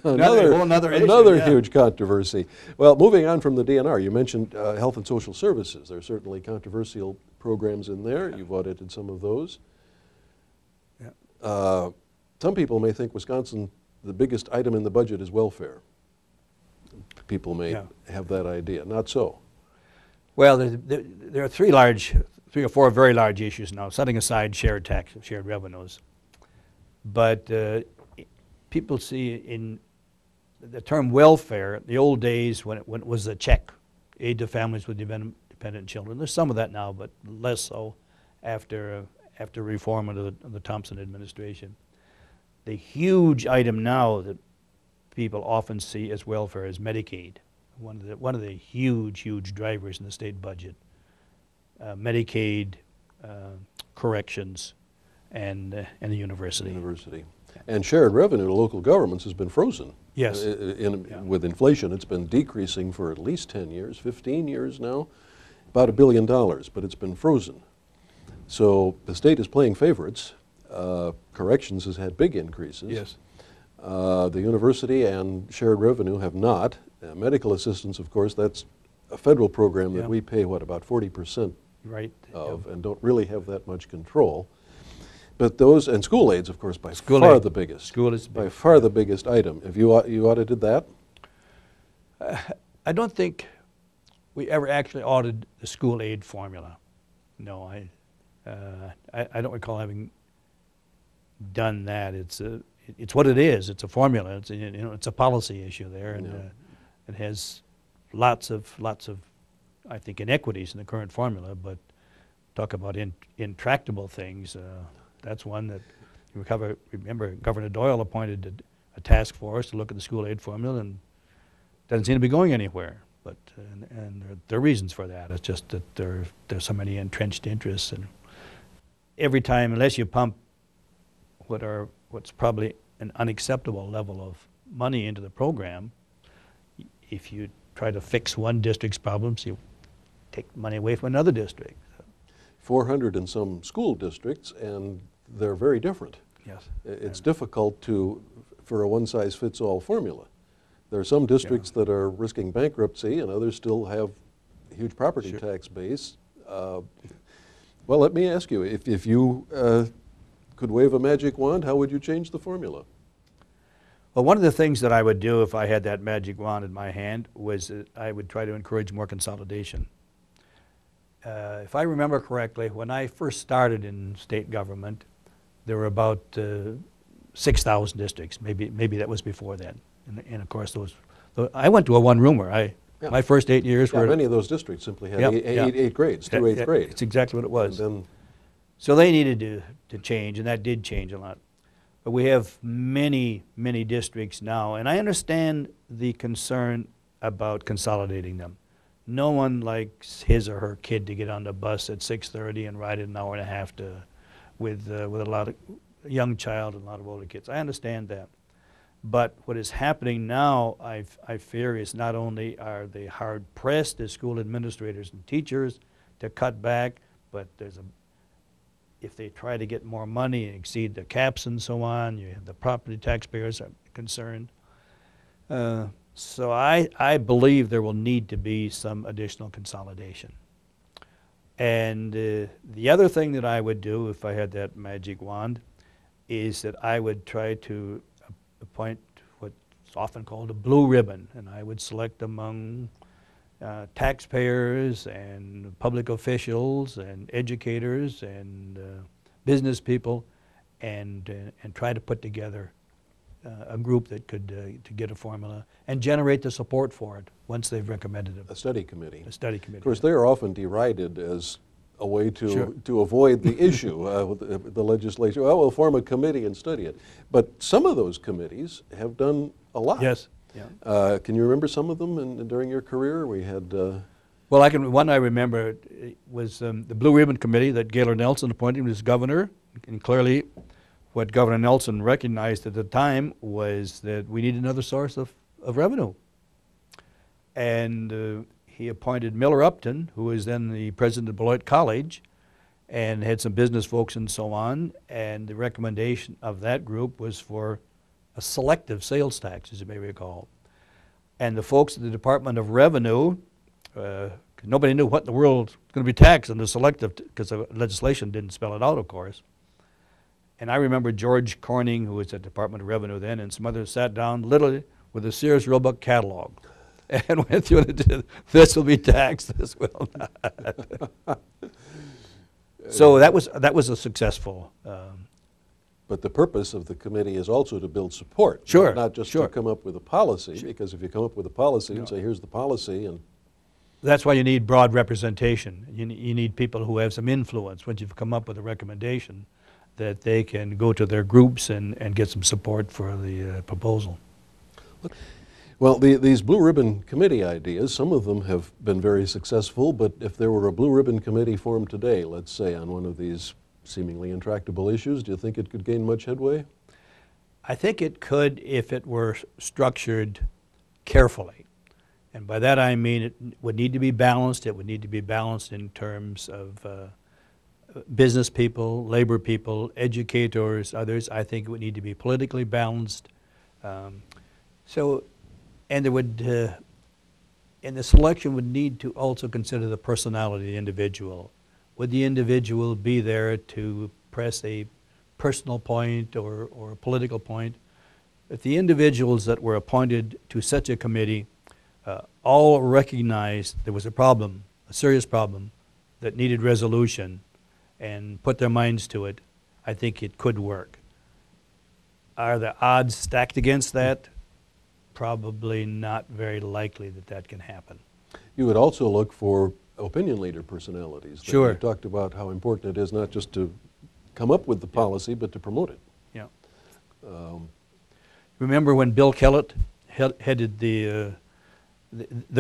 [SPEAKER 1] another
[SPEAKER 2] issue,
[SPEAKER 1] huge controversy. Well, moving on from the DNR, you mentioned health and social services. There are certainly controversial programs in there. You've audited some of those.
[SPEAKER 2] Yeah.
[SPEAKER 1] Some people may think Wisconsin, the biggest item in the budget is welfare. People may have that idea. Not so.
[SPEAKER 2] Well, there are three or four very large issues now, setting aside shared tax, shared revenues. But people see in the term welfare, the old days when it was a check, aid to families with dependent children. There's some of that now, but less so after reform under the Thompson administration. The huge item now that people often see as welfare is Medicaid, one of the huge drivers in the state budget. Medicaid, corrections, and the university.
[SPEAKER 1] And shared revenue to local governments has been frozen.
[SPEAKER 2] Yes.
[SPEAKER 1] With inflation, it's been decreasing for at least 10 years, 15 years now, about $1 billion, but it's been frozen. So the state is playing favorites. Corrections has had big increases.
[SPEAKER 2] Yes.
[SPEAKER 1] The university and shared revenue have not. Medical assistance, of course, that's a federal program that we pay, what, about 40% of, and don't really have that much control. But those, and school aids, of course, by far the biggest.
[SPEAKER 2] School is
[SPEAKER 1] by far the biggest item. Have you audited that?
[SPEAKER 2] I don't think we ever actually audited the school aid formula. No, I don't recall having done that. It's what it is. It's a formula. It's a policy issue there, and it has lots of I think inequities in the current formula. But talk about intractable things. That's one that remember Governor Doyle appointed a task force to look at the school aid formula, and doesn't seem to be going anywhere. But and there are reasons for that. It's just that there's so many entrenched interests, and every time, unless you pump what's probably an unacceptable level of money into the program, if you try to fix one district's problems, you take money away from another district.
[SPEAKER 1] 400 in some school districts, and they're very different.
[SPEAKER 2] Yes.
[SPEAKER 1] It's difficult for a one-size-fits-all formula. There are some districts that are risking bankruptcy, and others still have a huge property tax base. Well, let me ask you, if you could wave a magic wand, how would you change the formula?
[SPEAKER 2] Well, one of the things that I would do if I had that magic wand in my hand was that I would try to encourage more consolidation. If I remember correctly, when I first started in state government, there were about 6,000 districts. Maybe that was before then. And of course, I went to a one-roomer. My first 8 years were...
[SPEAKER 1] many of those districts simply had eight grades, through eighth grade.
[SPEAKER 2] It's exactly what it was. So they needed to change, and that did change a lot. But we have many districts now, and I understand the concern about consolidating them. No one likes his or her kid to get on the bus at 6:30 and ride it an hour and a half with a lot of young child and a lot of older kids. I understand that. But what is happening now, I fear, is not only are they hard pressed as school administrators and teachers to cut back, but if they try to get more money and exceed the caps and so on, you have the property taxpayers are concerned. So I believe there will need to be some additional consolidation. And the other thing that I would do if I had that magic wand is that I would try to appoint what's often called a blue ribbon, and I would select among taxpayers and public officials and educators and business people, and try to put together a group that could to get a formula and generate the support for it once they've recommended it.
[SPEAKER 1] A study committee.
[SPEAKER 2] A study committee.
[SPEAKER 1] Of course, they are often derided as a way to avoid the issue with the legislature. Well, we'll form a committee and study it. But some of those committees have done a lot.
[SPEAKER 2] Yes. Yeah.
[SPEAKER 1] Can you remember some of them during your career? We had...
[SPEAKER 2] Well, one I remember was the Blue Ribbon Committee that Gaylord Nelson appointed as governor, and clearly what Governor Nelson recognized at the time was that we needed another source of revenue. And he appointed Miller Upton, who was then the president of Beloit College, and had some business folks and so on, and the recommendation of that group was for a selective sales tax, as you may recall. And the folks at the Department of Revenue, nobody knew what in the world was going to be taxed on the selective, because the legislation didn't spell it out, of course. And I remember George Corning, who was at the Department of Revenue then, and some others sat down literally with a Sears Roebuck catalog and went through it. This will be taxed, this will not. So that was a successful.
[SPEAKER 1] But the purpose of the committee is also to build support.
[SPEAKER 2] Sure,
[SPEAKER 1] not just
[SPEAKER 2] sure.
[SPEAKER 1] to come up with a policy, because if you come up with a policy and say, here's the policy, and
[SPEAKER 2] that's why you need broad representation. You need people who have some influence once you've come up with a recommendation, that they can go to their groups and get some support for the proposal.
[SPEAKER 1] Well, these Blue Ribbon Committee ideas, some of them have been very successful, but if there were a Blue Ribbon Committee formed today, let's say on one of these seemingly intractable issues, do you think it could gain much headway?
[SPEAKER 2] I think it could if it were structured carefully. And by that I mean it would need to be balanced. It would need to be balanced in terms of business people, labor people, educators, others. I think it would need to be politically balanced. And there would, and the selection would need to also consider the personality of the individual. Would the individual be there to press a personal point or a political point? If the individuals that were appointed to such a committee all recognized there was a problem, a serious problem, that needed resolution, and put their minds to it, I think it could work. Are the odds stacked against that? Probably not very likely that that can happen.
[SPEAKER 1] You would also look for opinion leader personalities.
[SPEAKER 2] Sure.
[SPEAKER 1] You talked about how important it is not just to come up with the policy, but to promote it.
[SPEAKER 2] Yeah. Remember when Bill Kellett headed the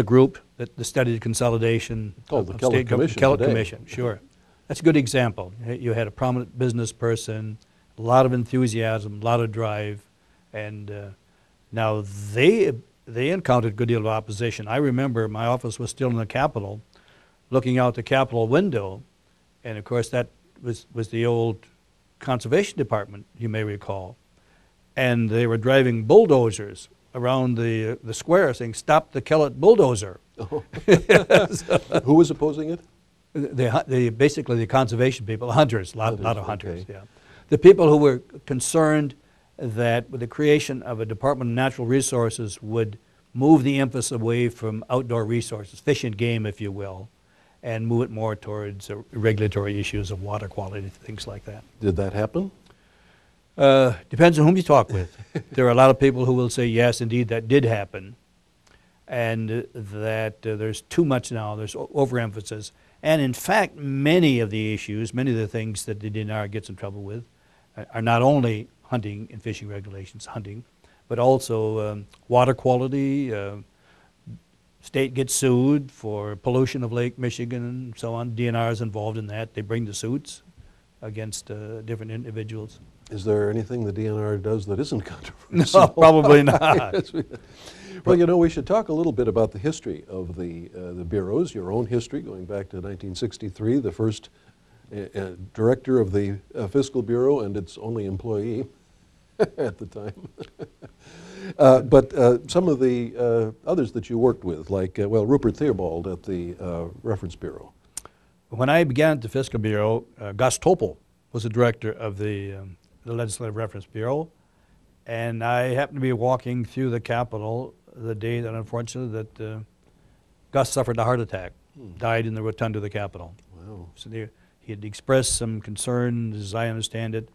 [SPEAKER 2] group that studied consolidation?
[SPEAKER 1] Called the
[SPEAKER 2] of
[SPEAKER 1] Kellett
[SPEAKER 2] state
[SPEAKER 1] Commission
[SPEAKER 2] Kellett
[SPEAKER 1] today.
[SPEAKER 2] Commission, sure. That's a good example. You had a prominent business person, a lot of enthusiasm, a lot of drive, and now they encountered a good deal of opposition. I remember my office was still in the Capitol, looking out the Capitol window, and of course that was the old Conservation Department, you may recall, and they were driving bulldozers around the square saying, "Stop the Kellett bulldozer."
[SPEAKER 1] Oh. Who was opposing it?
[SPEAKER 2] Basically the conservation people, hunters, a lot of hunters,
[SPEAKER 1] okay.
[SPEAKER 2] yeah. The people who were concerned that with the creation of a Department of Natural Resources would move the emphasis away from outdoor resources, fish and game, if you will, and move it more towards regulatory issues of water quality, things like that.
[SPEAKER 1] Did that happen?
[SPEAKER 2] Depends on whom you talk with. There are a lot of people who will say, yes, indeed, that did happen, and that there's too much now, there's overemphasis. And in fact, many of the issues, many of the things that the DNR gets in trouble with are not only hunting and fishing regulations, hunting, but also water quality. State gets sued for pollution of Lake Michigan and so on. DNR is involved in that. They bring the suits against different individuals.
[SPEAKER 1] Is there anything the DNR does that isn't controversial?
[SPEAKER 2] No, probably not.
[SPEAKER 1] Well, you know, we should talk a little bit about the history of the bureaus, your own history, going back to 1963, the first director of the Fiscal Bureau and its only employee at the time. But some of the others that you worked with, like, well, Rupert Theobald at the Reference Bureau.
[SPEAKER 2] When I began at the Fiscal Bureau, Gus Topol was the director of the Legislative Reference Bureau, and I happened to be walking through the Capitol the day that, unfortunately, that Gus suffered a heart attack, died in the rotunda of the Capitol.
[SPEAKER 1] Wow.
[SPEAKER 2] So he had expressed some concern, as I understand it,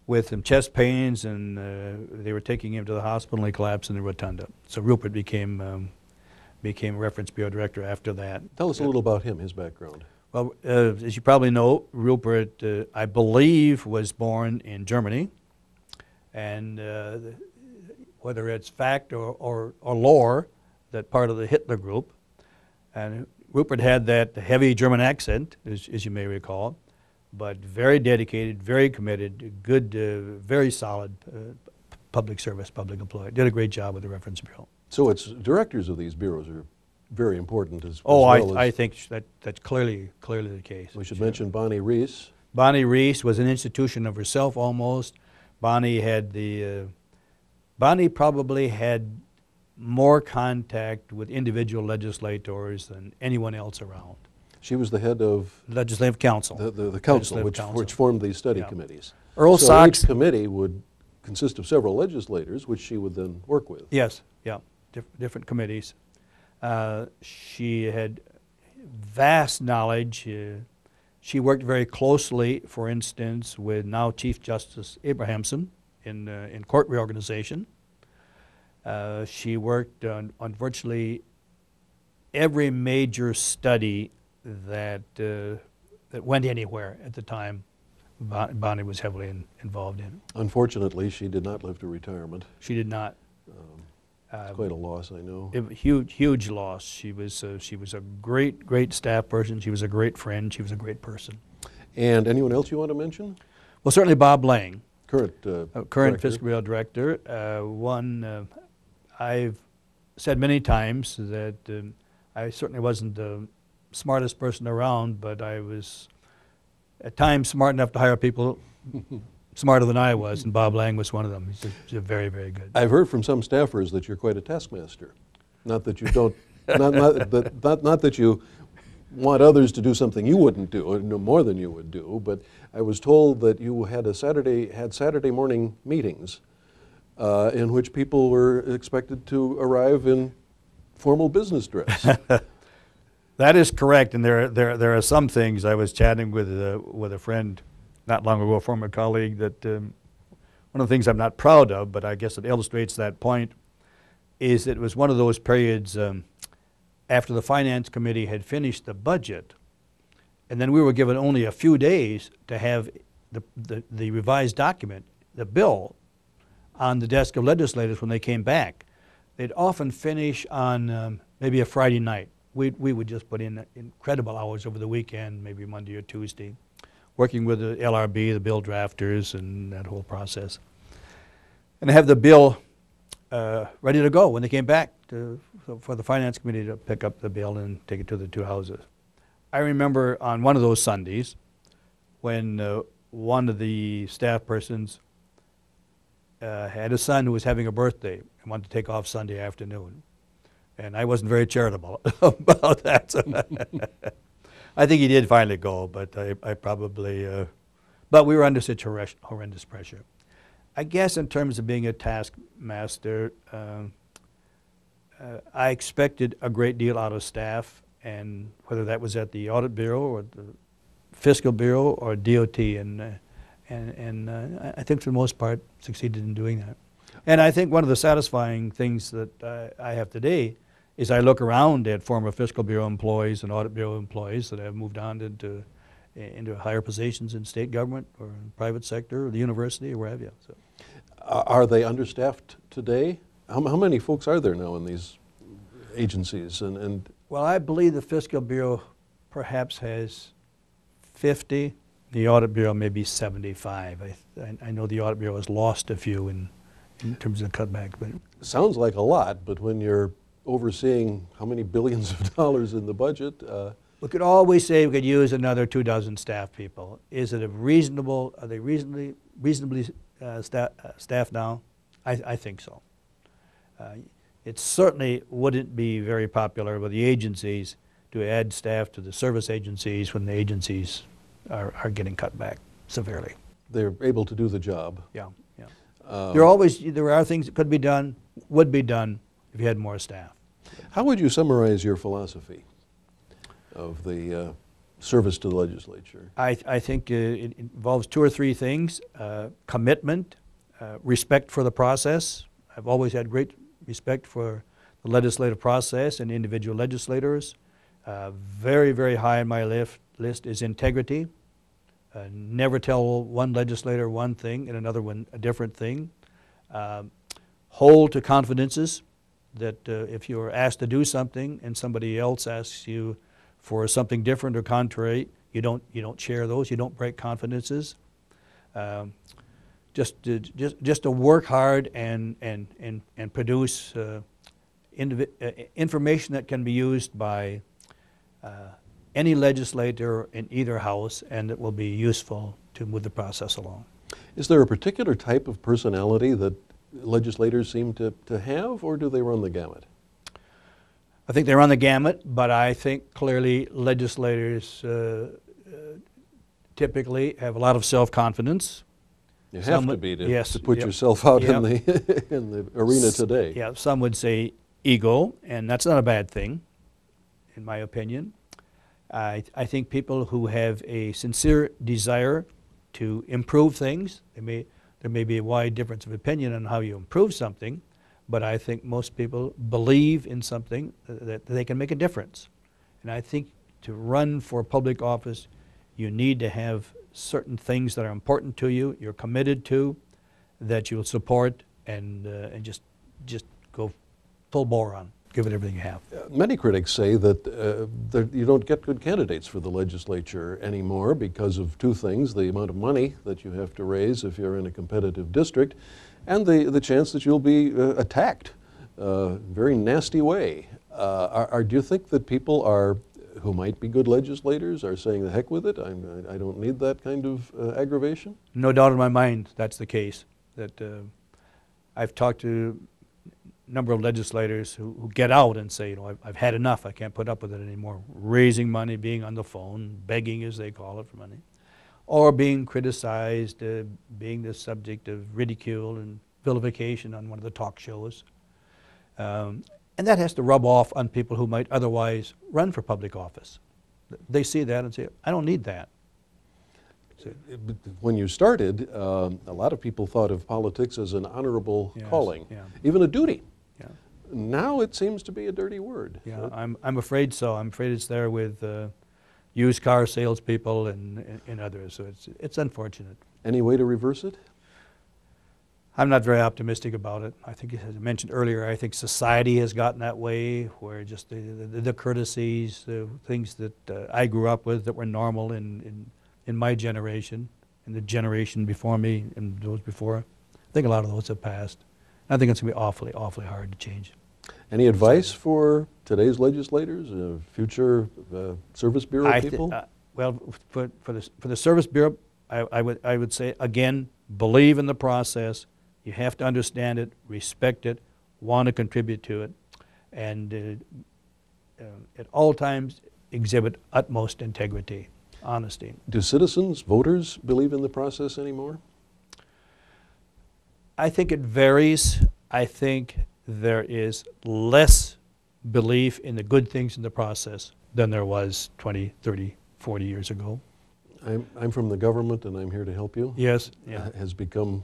[SPEAKER 2] with some chest pains, and they were taking him to the hospital, and he collapsed in the rotunda. So Rupert became Reference Bureau Director after that.
[SPEAKER 1] Tell us a little about him, his background.
[SPEAKER 2] Well, as you probably know, Rupert, I believe, was born in Germany, and whether it's fact or lore, that part of the Hitler group. And Rupert had that heavy German accent, as you may recall, but very dedicated, very committed, good, very solid public service, public employee. Did a great job with the Reference Bureau.
[SPEAKER 1] So it's directors of these bureaus are very important as
[SPEAKER 2] Oh,
[SPEAKER 1] well as
[SPEAKER 2] I think that's clearly the case.
[SPEAKER 1] we should mention Bonnie Reese.
[SPEAKER 2] Bonnie Reese was an institution of herself almost. Bonnie probably had more contact with individual legislators than anyone else around.
[SPEAKER 1] She was the head of
[SPEAKER 2] Legislative Council.
[SPEAKER 1] the council, which formed these study
[SPEAKER 2] Yeah.
[SPEAKER 1] committees.
[SPEAKER 2] Earl
[SPEAKER 1] So
[SPEAKER 2] Sox.
[SPEAKER 1] each committee would consist of several legislators, which she would then work with.
[SPEAKER 2] Yes, yeah, different committees. She had vast knowledge. She worked very closely, for instance, with now Chief Justice Abrahamson in court reorganization. She worked on virtually every major study that went anywhere at the time. Bonnie was heavily involved in.
[SPEAKER 1] Unfortunately, she did not live to retirement.
[SPEAKER 2] She did not.
[SPEAKER 1] It's quite a loss, I know.
[SPEAKER 2] Huge loss. She was a great staff person. She was a great friend. She was a great person.
[SPEAKER 1] And anyone else you want to mention?
[SPEAKER 2] Well, certainly Bob Lang,
[SPEAKER 1] Current
[SPEAKER 2] current fiscal bureau director. I've said many times that I certainly wasn't the smartest person around, but I was at times smart enough to hire people smarter than I was, and Bob Lang was one of them. He's a very good.
[SPEAKER 1] I've heard from some staffers that you're quite a taskmaster. Not that you don't, not that you want others to do something you wouldn't do, or no more than you would do, but I was told that you had Saturday morning meetings in which people were expected to arrive in formal business dress.
[SPEAKER 2] That is correct, and there are some things. I was chatting with a friend not long ago, a former colleague, that one of the things I'm not proud of, but I guess it illustrates that point, is it was one of those periods after the Finance Committee had finished the budget, and then we were given only a few days to have the revised document, the bill, on the desk of legislators when they came back. They'd often finish on maybe a Friday night. We would just put in incredible hours over the weekend, maybe Monday or Tuesday, working with the LRB, the bill drafters, and that whole process. And have the bill ready to go when they came back for the Finance Committee to pick up the bill and take it to the two houses. I remember on one of those Sundays when one of the staff persons had a son who was having a birthday and wanted to take off Sunday afternoon. And I wasn't very charitable about that. So I think he did finally go, but I probably, but we were under such horrendous pressure. I guess in terms of being a taskmaster, I expected a great deal out of staff, and whether that was at the Audit Bureau or the Fiscal Bureau or DOT, and I think for the most part succeeded in doing that. And I think one of the satisfying things that I have today is I look around at former Fiscal Bureau employees and Audit Bureau employees that have moved on into higher positions in state government or in the private sector or the university or where have you. So.
[SPEAKER 1] Are they understaffed today? How many folks are there now in these agencies?
[SPEAKER 2] Well, I believe the Fiscal Bureau perhaps has 50. The Audit Bureau maybe 75. I know the Audit Bureau has lost a few in terms of cutbacks. But
[SPEAKER 1] sounds like a lot, but when you're overseeing how many billions of dollars in the budget?
[SPEAKER 2] We could always say we could use another 24 staff people. Is it reasonable? Are they reasonably staffed now? I think so. It certainly wouldn't be very popular with the agencies to add staff to the service agencies when the agencies are getting cut back severely.
[SPEAKER 1] They're able to do the job.
[SPEAKER 2] Yeah. There are things that could be done, would be done if you had more staff.
[SPEAKER 1] How would you summarize your philosophy of the service to the legislature?
[SPEAKER 2] I think it involves 2 or 3 things: commitment, respect for the process. I've always had great respect for the legislative process and individual legislators. Very high on my list is integrity. Never tell one legislator one thing and another one a different thing. hold to confidences, that if you're asked to do something and somebody else asks you for something different or contrary, you don't share those, you don't break confidences. Just to work hard and produce information that can be used by any legislator in either house, and that will be useful to move the process along.
[SPEAKER 1] Is there a particular type of personality that legislators seem to have, or do they run the gamut?
[SPEAKER 2] I think they run the gamut, but I think clearly legislators typically have a lot of self-confidence.
[SPEAKER 1] You have to be
[SPEAKER 2] yes,
[SPEAKER 1] to put
[SPEAKER 2] yep,
[SPEAKER 1] yourself out
[SPEAKER 2] yep.
[SPEAKER 1] in the in the arena today.
[SPEAKER 2] Yeah, some would say ego, and that's not a bad thing, in my opinion. I think people who have a sincere desire to improve things, there may be a wide difference of opinion on how you improve something, but I think most people believe in something that they can make a difference. And I think to run for public office, you need to have certain things that are important to you, you're committed to, that you'll support, and just go full bore on. Give it everything you have.
[SPEAKER 1] Many critics say that you don't get good candidates for the legislature anymore because of two things: the amount of money that you have to raise if you're in a competitive district, and the chance that you'll be attacked very nasty way. Do you think that people who might be good legislators are saying the heck with it? I don't need that kind of aggravation?
[SPEAKER 2] No doubt in my mind that's the case. That I've talked to a number of legislators who get out and say, I've had enough, I can't put up with it anymore. Raising money, being on the phone, begging as they call it for money, or being criticized, being the subject of ridicule and vilification on one of the talk shows. And that has to rub off on people who might otherwise run for public office. They see that and say, I don't need that. So,
[SPEAKER 1] when you started, a lot of people thought of politics as an honorable
[SPEAKER 2] yes,
[SPEAKER 1] calling,
[SPEAKER 2] yeah.
[SPEAKER 1] even a duty.
[SPEAKER 2] Yeah.
[SPEAKER 1] Now it seems to be a dirty word.
[SPEAKER 2] Yeah, I'm afraid so. I'm afraid it's there with used car salespeople and others. So it's unfortunate.
[SPEAKER 1] Any way to reverse it?
[SPEAKER 2] I'm not very optimistic about it. I think, as I mentioned earlier, I think society has gotten that way, where just the courtesies, the things that I grew up with that were normal in my generation, and the generation before me, and those before, I think a lot of those have passed. I think it's going to be awfully, awfully hard to change.
[SPEAKER 1] Any advice for today's legislators, future Service Bureau people?
[SPEAKER 2] Well, for the Service Bureau, I would say, again, believe in the process. You have to understand it, respect it, want to contribute to it, and at all times exhibit utmost integrity, honesty.
[SPEAKER 1] Do citizens, voters, believe in the process anymore?
[SPEAKER 2] I think it varies. I think there is less belief in the good things in the process than there was 20, 30, 40 years ago.
[SPEAKER 1] I'm from the government, and I'm here to help you.
[SPEAKER 2] Yes. Yeah.
[SPEAKER 1] Has become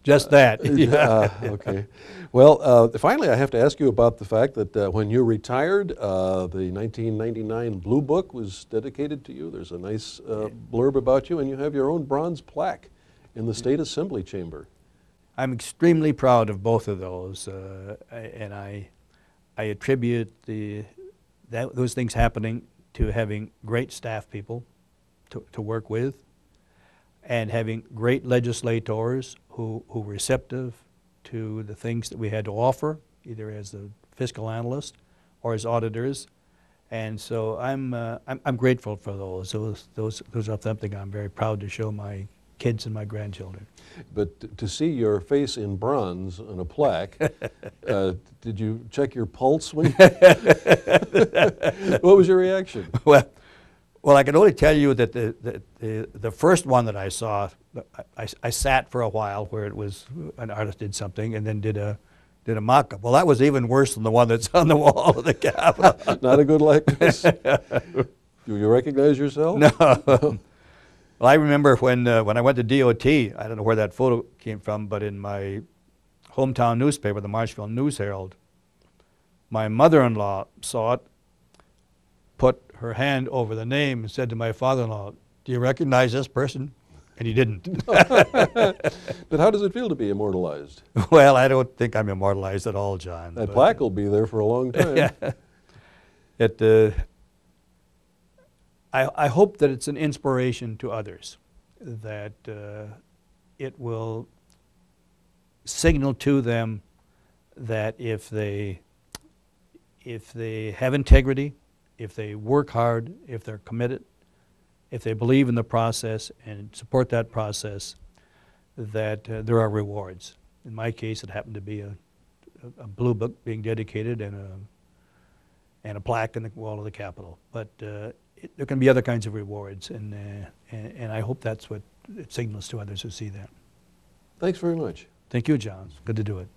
[SPEAKER 2] just that. Yeah.
[SPEAKER 1] Okay. Well, finally, I have to ask you about the fact that when you retired, the 1999 Blue Book was dedicated to you. There's a nice blurb about you, and you have your own bronze plaque in the State Assembly chamber.
[SPEAKER 2] I'm extremely proud of both of those, and I attribute those things happening to having great staff people to work with, and having great legislators who were receptive to the things that we had to offer, either as the fiscal analyst or as auditors. And so I'm grateful for those. Those are something I'm very proud to show my kids and my grandchildren.
[SPEAKER 1] But to see your face in bronze on a plaque, did you check your pulse? What was your reaction?
[SPEAKER 2] Well, I can only tell you that the first one that I saw, I sat for a while where it was an artist did something and then did a mock-up. Well, that was even worse than the one that's on the wall of the Capitol.
[SPEAKER 1] Not a good likeness. Do you recognize yourself?
[SPEAKER 2] No. Well, I remember when I went to DOT, I don't know where that photo came from, but in my hometown newspaper, the Marshfield News Herald, my mother-in-law saw it, put her hand over the name and said to my father-in-law, "Do you recognize this person?" and he didn't.
[SPEAKER 1] But how does it feel to be immortalized?
[SPEAKER 2] Well, I don't think I'm immortalized at all, John.
[SPEAKER 1] That
[SPEAKER 2] but,
[SPEAKER 1] plaque will be there for a long time.
[SPEAKER 2] Yeah. I hope that it's an inspiration to others, that it will signal to them that if they have integrity, if they work hard, if they're committed, if they believe in the process and support that process, that there are rewards. In my case, it happened to be a blue book being dedicated and a plaque in the wall of the Capitol. But there can be other kinds of rewards, and I hope that's what it signals to others who see that.
[SPEAKER 1] Thanks very much.
[SPEAKER 2] Thank you, John. Good to do it.